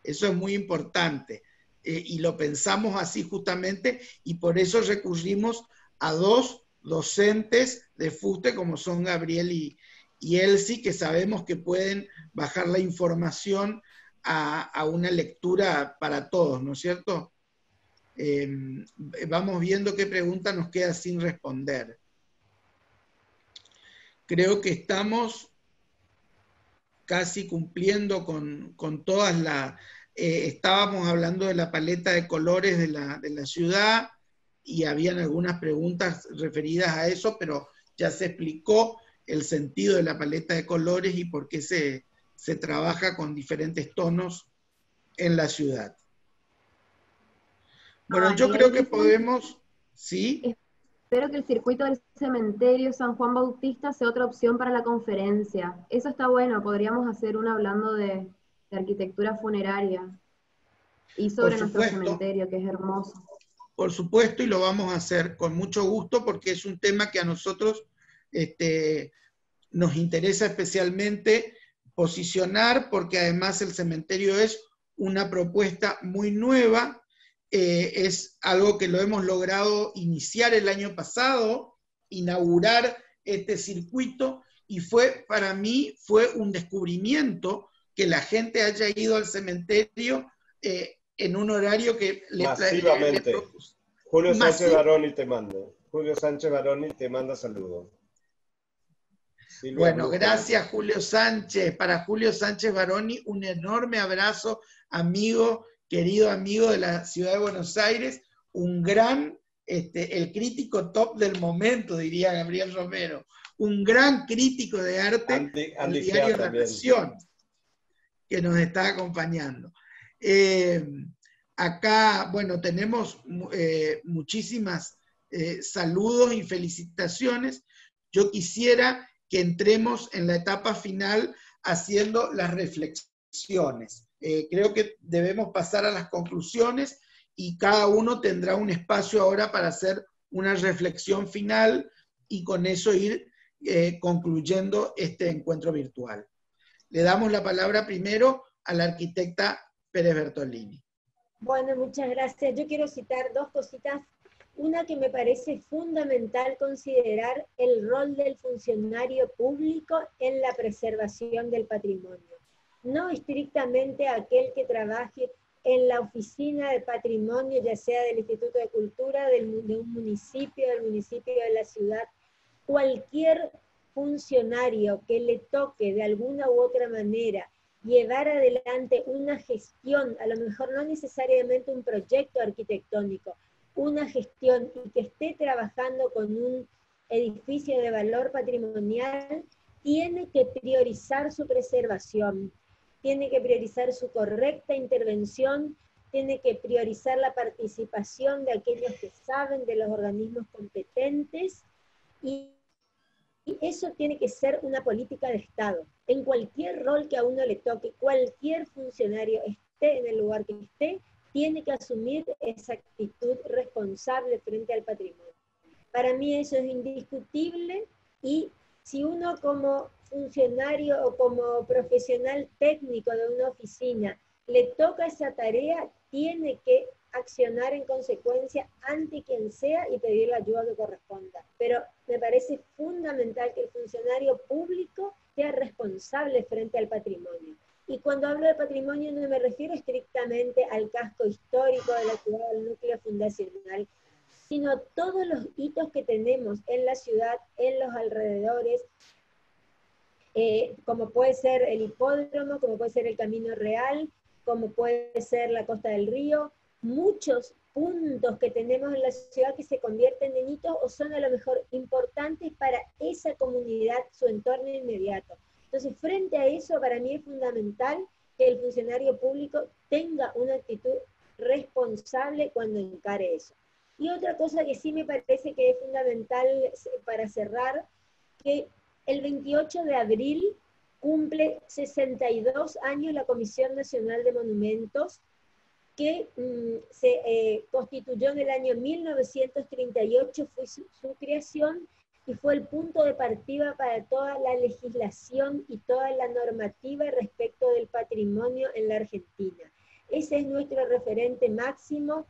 Eso es muy importante, y lo pensamos así justamente, y por eso recurrimos a dos docentes de FUSTE, como son Gabriel y Elsie, que sabemos que pueden bajar la información a una lectura para todos, ¿no es cierto? Vamos viendo qué pregunta nos queda sin responder. Creo que estamos casi cumpliendo con todas las... estábamos hablando de la paleta de colores de la ciudad y habían algunas preguntas referidas a eso, pero ya se explicó el sentido de la paleta de colores y por qué se trabaja con diferentes tonos en la ciudad. Bueno, yo creo que podemos... ¿Sí? Espero que el circuito del cementerio San Juan Bautista sea otra opción para la conferencia. Eso está bueno, podríamos hacer una hablando de arquitectura funeraria y sobre nuestro cementerio, que es hermoso. Por supuesto, y lo vamos a hacer con mucho gusto porque es un tema que a nosotros nos interesa especialmente posicionar, porque además el cementerio es una propuesta muy nueva, es algo que lo hemos logrado iniciar el año pasado, inaugurar este circuito, y para mí fue un descubrimiento que la gente haya ido al cementerio en un horario que masivamente. le Julio Sánchez Baroni te manda. Julio Sánchez Baroni te manda saludos. Bueno, gracias Julio Sánchez. Para Julio Sánchez Baroni, un enorme abrazo, amigo, querido amigo de la ciudad de Buenos Aires, un gran, el crítico top del momento, diría Gabriel Romero, un gran crítico de arte del diario La Nación, que nos está acompañando. Acá, bueno, tenemos muchísimas saludos y felicitaciones. Yo quisiera que entremos en la etapa final haciendo las reflexiones. Creo que debemos pasar a las conclusiones y cada uno tendrá un espacio ahora para hacer una reflexión final y con eso ir concluyendo este encuentro virtual. Le damos la palabra primero a la arquitecta Pérez Bertolini. Bueno, muchas gracias. Yo quiero citar dos cositas. Una que me parece fundamental considerar el rol del funcionario público en la preservación del patrimonio. No estrictamente aquel que trabaje en la oficina de patrimonio, ya sea del Instituto de Cultura, de un municipio, del municipio de la ciudad. Cualquier funcionario que le toque de alguna u otra manera llevar adelante una gestión, a lo mejor no necesariamente un proyecto arquitectónico, una gestión y que esté trabajando con un edificio de valor patrimonial, tiene que priorizar su preservación, tiene que priorizar su correcta intervención, tiene que priorizar la participación de aquellos que saben, de los organismos competentes, y eso tiene que ser una política de Estado. En cualquier rol que a uno le toque, cualquier funcionario esté en el lugar que esté, tiene que asumir esa actitud responsable frente al patrimonio. Para mí eso es indiscutible, y si uno como funcionario o como profesional técnico de una oficina le toca esa tarea, tiene que accionar en consecuencia ante quien sea y pedir la ayuda que corresponda. Pero me parece fundamental que el funcionario público sea responsable frente al patrimonio. Y cuando hablo de patrimonio no me refiero estrictamente al casco histórico de la ciudad, al núcleo fundacional, sino todos los hitos que tenemos en la ciudad, en los alrededores, como puede ser el hipódromo, como puede ser el Camino Real, como puede ser la Costa del Río, muchos puntos que tenemos en la ciudad que se convierten en hitos o son a lo mejor importantes para esa comunidad, su entorno inmediato. Entonces, frente a eso, para mí es fundamental que el funcionario público tenga una actitud responsable cuando encare eso. Y otra cosa que sí me parece que es fundamental para cerrar, que el 28 de abril cumple 62 años la Comisión Nacional de Monumentos, que se constituyó en el año 1938, fue su creación, y fue el punto de partida para toda la legislación y toda la normativa respecto del patrimonio en la Argentina. Ese es nuestro referente máximo,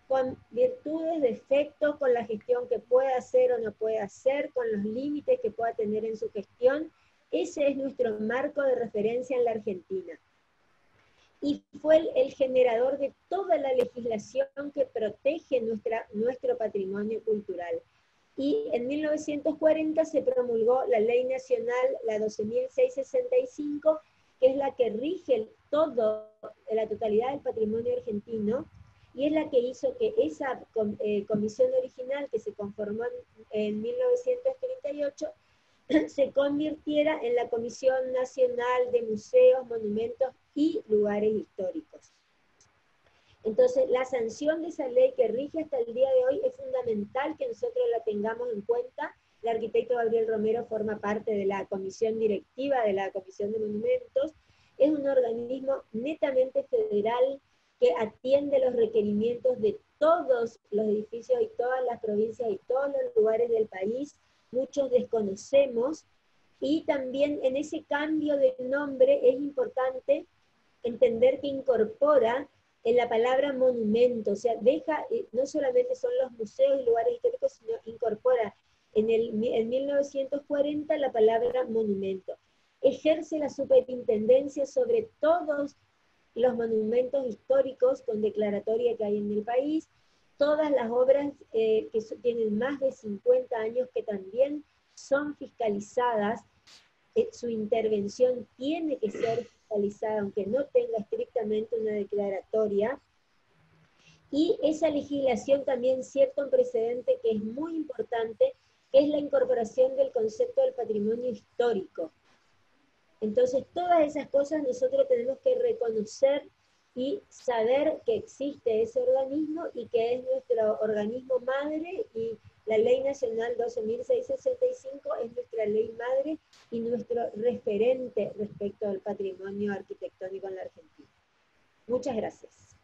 con virtudes, defectos, con la gestión que pueda hacer o no puede hacer, con los límites que pueda tener en su gestión. Ese es nuestro marco de referencia en la Argentina. Y fue el generador de toda la legislación que protege nuestro patrimonio cultural. Y en 1940 se promulgó la Ley Nacional, la 12.665, que es la que rige la totalidad del patrimonio argentino, y es la que hizo que esa comisión original que se conformó en 1938 se convirtiera en la Comisión Nacional de Museos, Monumentos y Lugares Históricos. Entonces, la sanción de esa ley que rige hasta el día de hoy es fundamental que nosotros la tengamos en cuenta. El arquitecto Gabriel Romero forma parte de la comisión directiva de la Comisión de Monumentos. Es un organismo netamente federal que atiende los requerimientos de todos los edificios y todas las provincias y todos los lugares del país. Muchos desconocemos, y también en ese cambio de nombre es importante entender que incorpora en la palabra monumento, o sea, deja, no solamente son los museos y lugares históricos, sino incorpora en 1940 la palabra monumento. Ejerce la superintendencia sobre todos los monumentos históricos con declaratoria que hay en el país, todas las obras que tienen más de 50 años que también son fiscalizadas, su intervención tiene que ser fiscalizada, aunque no tenga estrictamente una declaratoria, y esa legislación también cierta un precedente que es muy importante, que es la incorporación del concepto del patrimonio histórico. Entonces, todas esas cosas nosotros tenemos que reconocer y saber que existe ese organismo y que es nuestro organismo madre, y la Ley Nacional 12.665 es nuestra ley madre y nuestro referente respecto al patrimonio arquitectónico en la Argentina. Muchas gracias.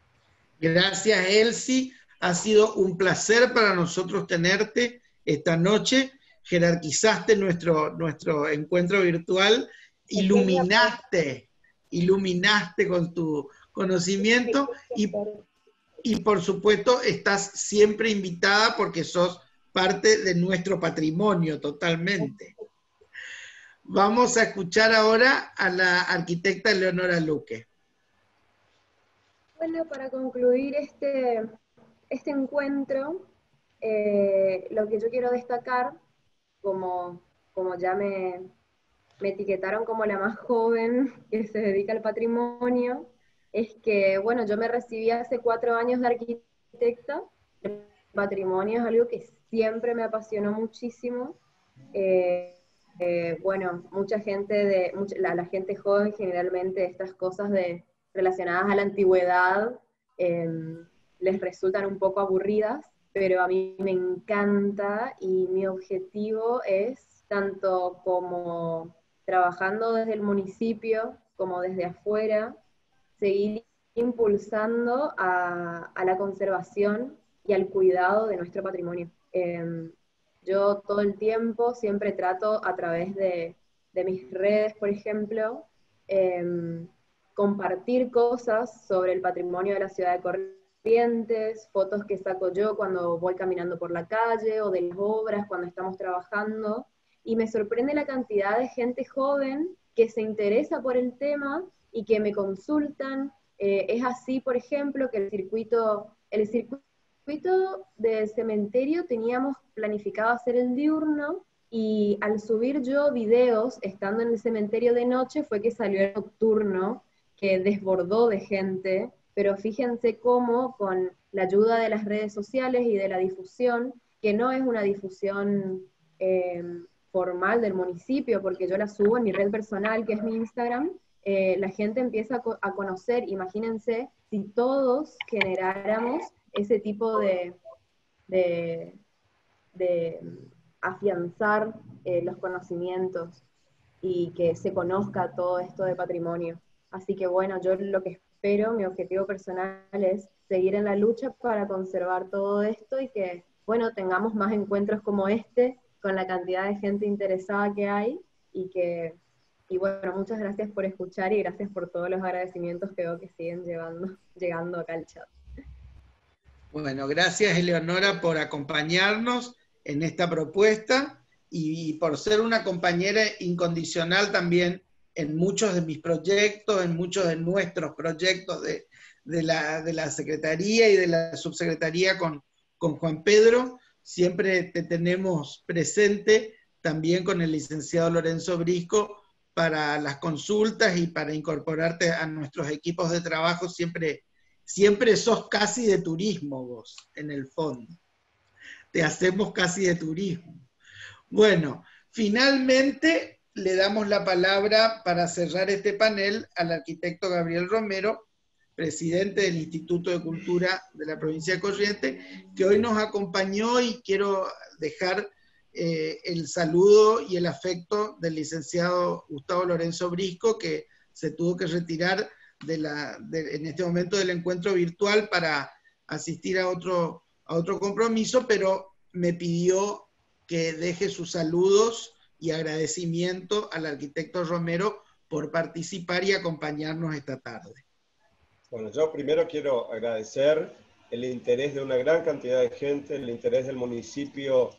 Gracias, Elsie. Ha sido un placer para nosotros tenerte esta noche. Jerarquizaste nuestro encuentro virtual, iluminaste con tu conocimiento y por supuesto estás siempre invitada porque sos parte de nuestro patrimonio totalmente. Vamos a escuchar ahora a la arquitecta Eleonora Luque. Bueno, para concluir este encuentro, lo que yo quiero destacar, como ya me etiquetaron como la más joven que se dedica al patrimonio, es que, bueno, yo me recibí hace 4 años de arquitecta. El patrimonio es algo que siempre me apasionó muchísimo. Bueno, la gente joven generalmente estas cosas relacionadas a la antigüedad les resultan un poco aburridas, pero a mí me encanta y mi objetivo es, tanto como trabajando desde el municipio como desde afuera, seguir impulsando a la conservación y al cuidado de nuestro patrimonio. Yo todo el tiempo siempre trato a través de mis redes, por ejemplo, compartir cosas sobre el patrimonio de la ciudad de Corrientes, fotos que saco yo cuando voy caminando por la calle, o de las obras cuando estamos trabajando, y me sorprende la cantidad de gente joven que se interesa por el tema y que me consultan. Es así, por ejemplo, que el circuito del cementerio teníamos planificado hacer el diurno, y al subir yo videos estando en el cementerio de noche fue que salió el nocturno, que desbordó de gente. Pero fíjense cómo con la ayuda de las redes sociales y de la difusión, que no es una difusión formal del municipio, porque yo la subo en mi red personal, que es mi Instagram, la gente empieza a conocer. Imagínense si todos generáramos ese tipo de afianzar los conocimientos y que se conozca todo esto de patrimonio. Así que bueno, yo lo que espero, mi objetivo personal es seguir en la lucha para conservar todo esto y que, bueno, tengamos más encuentros como este, con la cantidad de gente interesada que hay, y bueno, muchas gracias por escuchar y gracias por todos los agradecimientos que veo que siguen llegando acá al chat. Bueno, gracias Eleonora por acompañarnos en esta propuesta y por ser una compañera incondicional también en muchos de mis proyectos, en muchos de nuestros proyectos de la Secretaría y de la Subsecretaría con Juan Pedro. Siempre te tenemos presente también con el licenciado Lorenzo Brisco para las consultas y para incorporarte a nuestros equipos de trabajo. Siempre sos casi de turismo vos, en el fondo. Te hacemos casi de turismo. Bueno, finalmente le damos la palabra para cerrar este panel al arquitecto Gabriel Romero, presidente del Instituto de Cultura de la provincia de Corrientes, que hoy nos acompañó, y quiero dejar el saludo y el afecto del licenciado Gustavo Lorenzo Brisco, que se tuvo que retirar en este momento del encuentro virtual para asistir a otro compromiso, pero me pidió que deje sus saludos y agradecimiento al arquitecto Romero por participar y acompañarnos esta tarde. Bueno, yo primero quiero agradecer el interés de una gran cantidad de gente, el interés del municipio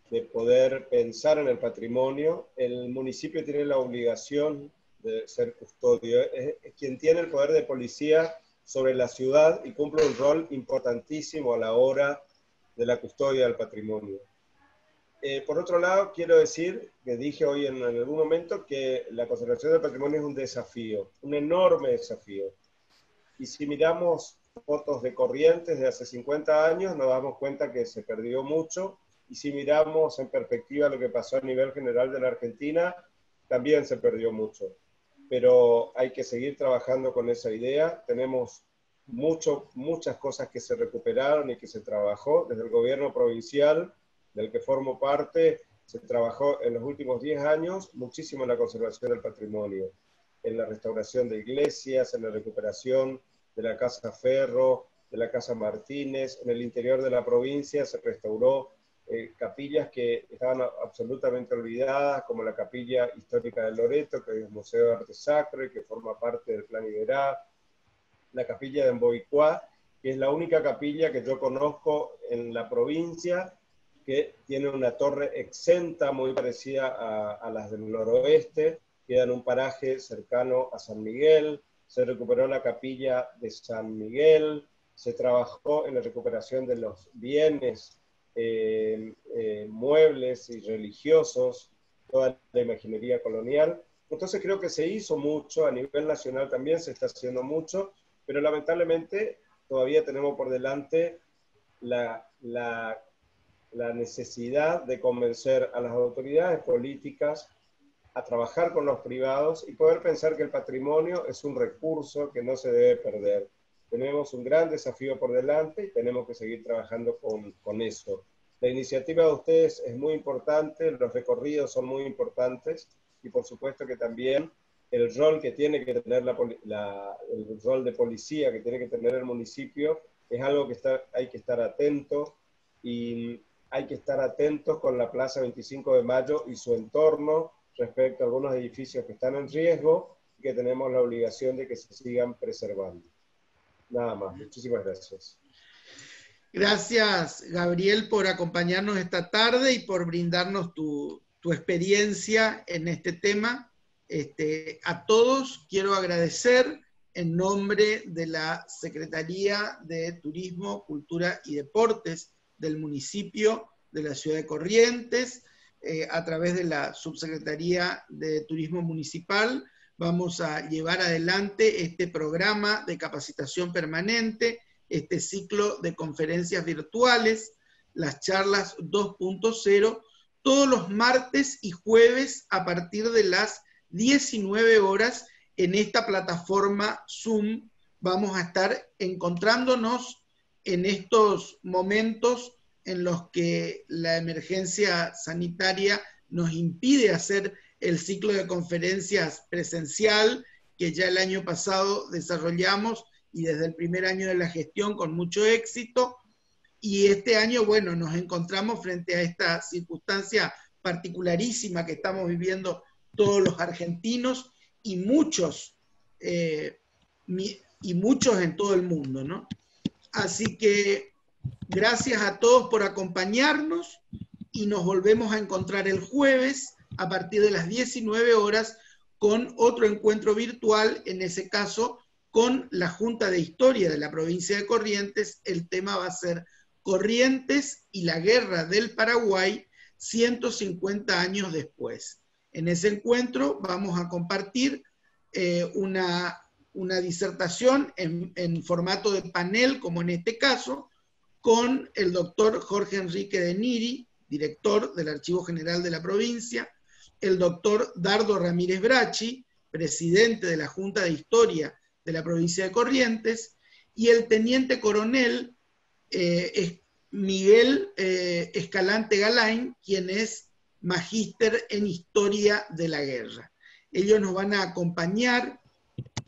de poder pensar en el patrimonio. El municipio tiene la obligación de ser custodio, es quien tiene el poder de policía sobre la ciudad y cumple un rol importantísimo a la hora de la custodia del patrimonio. Por otro lado, quiero decir, que dije hoy en algún momento, que la conservación del patrimonio es un desafío, un enorme desafío. Y si miramos fotos de Corrientes de hace 50 años, nos damos cuenta que se perdió mucho. Y si miramos en perspectiva lo que pasó a nivel general de la Argentina, también se perdió mucho. Pero hay que seguir trabajando con esa idea. Tenemos muchas cosas que se recuperaron y que se trabajó desde el gobierno provincial, del que formo parte. Se trabajó en los últimos 10 años muchísimo en la conservación del patrimonio, en la restauración de iglesias, en la recuperación de la Casa Ferro, de la Casa Martínez. En el interior de la provincia se restauró capillas que estaban absolutamente olvidadas, como la Capilla Histórica de Loreto, que es el Museo de Arte Sacro y que forma parte del Plan Iberá, la Capilla de Emboicuá, que es la única capilla que yo conozco en la provincia que tiene una torre exenta muy parecida a las del noroeste, queda en un paraje cercano a San Miguel. Se recuperó la capilla de San Miguel, se trabajó en la recuperación de los bienes muebles y religiosos, toda la imaginería colonial. Entonces creo que se hizo mucho, a nivel nacional también se está haciendo mucho, pero lamentablemente todavía tenemos por delante la necesidad de convencer a las autoridades políticas a trabajar con los privados y poder pensar que el patrimonio es un recurso que no se debe perder. Tenemos un gran desafío por delante y tenemos que seguir trabajando con eso. La iniciativa de ustedes es muy importante, los recorridos son muy importantes y por supuesto que también el rol que tiene que tener el rol de policía que tiene que tener el municipio es algo que hay que estar atento, y hay que estar atentos con la Plaza 25 de Mayo y su entorno respecto a algunos edificios que están en riesgo y que tenemos la obligación de que se sigan preservando. Nada más, muchísimas gracias. Gracias, Gabriel, por acompañarnos esta tarde y por brindarnos tu experiencia en este tema. A todos quiero agradecer en nombre de la Secretaría de Turismo, Cultura y Deportes del municipio de la ciudad de Corrientes, a través de la Subsecretaría de Turismo Municipal, vamos a llevar adelante este programa de capacitación permanente, este ciclo de conferencias virtuales, las charlas 2.0, todos los martes y jueves a partir de las 19 horas en esta plataforma Zoom. Vamos a estar encontrándonos en estos momentos en los que la emergencia sanitaria nos impide hacer el ciclo de conferencias presencial que ya el año pasado desarrollamos y desde el primer año de la gestión con mucho éxito. Y este año, bueno, nos encontramos frente a esta circunstancia particularísima que estamos viviendo todos los argentinos y muchos en todo el mundo, ¿no? Así que gracias a todos por acompañarnos y nos volvemos a encontrar el jueves a partir de las 19 horas con otro encuentro virtual, en ese caso con la Junta de Historia de la provincia de Corrientes. El tema va a ser Corrientes y la Guerra del Paraguay 150 años después. En ese encuentro vamos a compartir una disertación en formato de panel, como en este caso, con el doctor Jorge Enrique de Niri, director del Archivo General de la provincia, el doctor Dardo Ramírez Bracci, presidente de la Junta de Historia de la provincia de Corrientes, y el teniente coronel Miguel Escalante Galain, quien es magíster en Historia de la Guerra. Ellos nos van a acompañar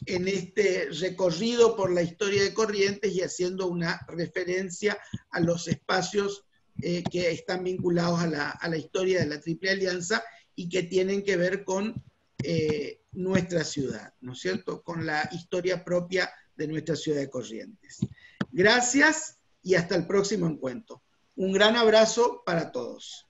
en este recorrido por la historia de Corrientes y haciendo una referencia a los espacios que están vinculados a la historia de la Triple Alianza y que tienen que ver con nuestra ciudad, ¿no es cierto?, con la historia propia de nuestra ciudad de Corrientes. Gracias y hasta el próximo encuentro. Un gran abrazo para todos.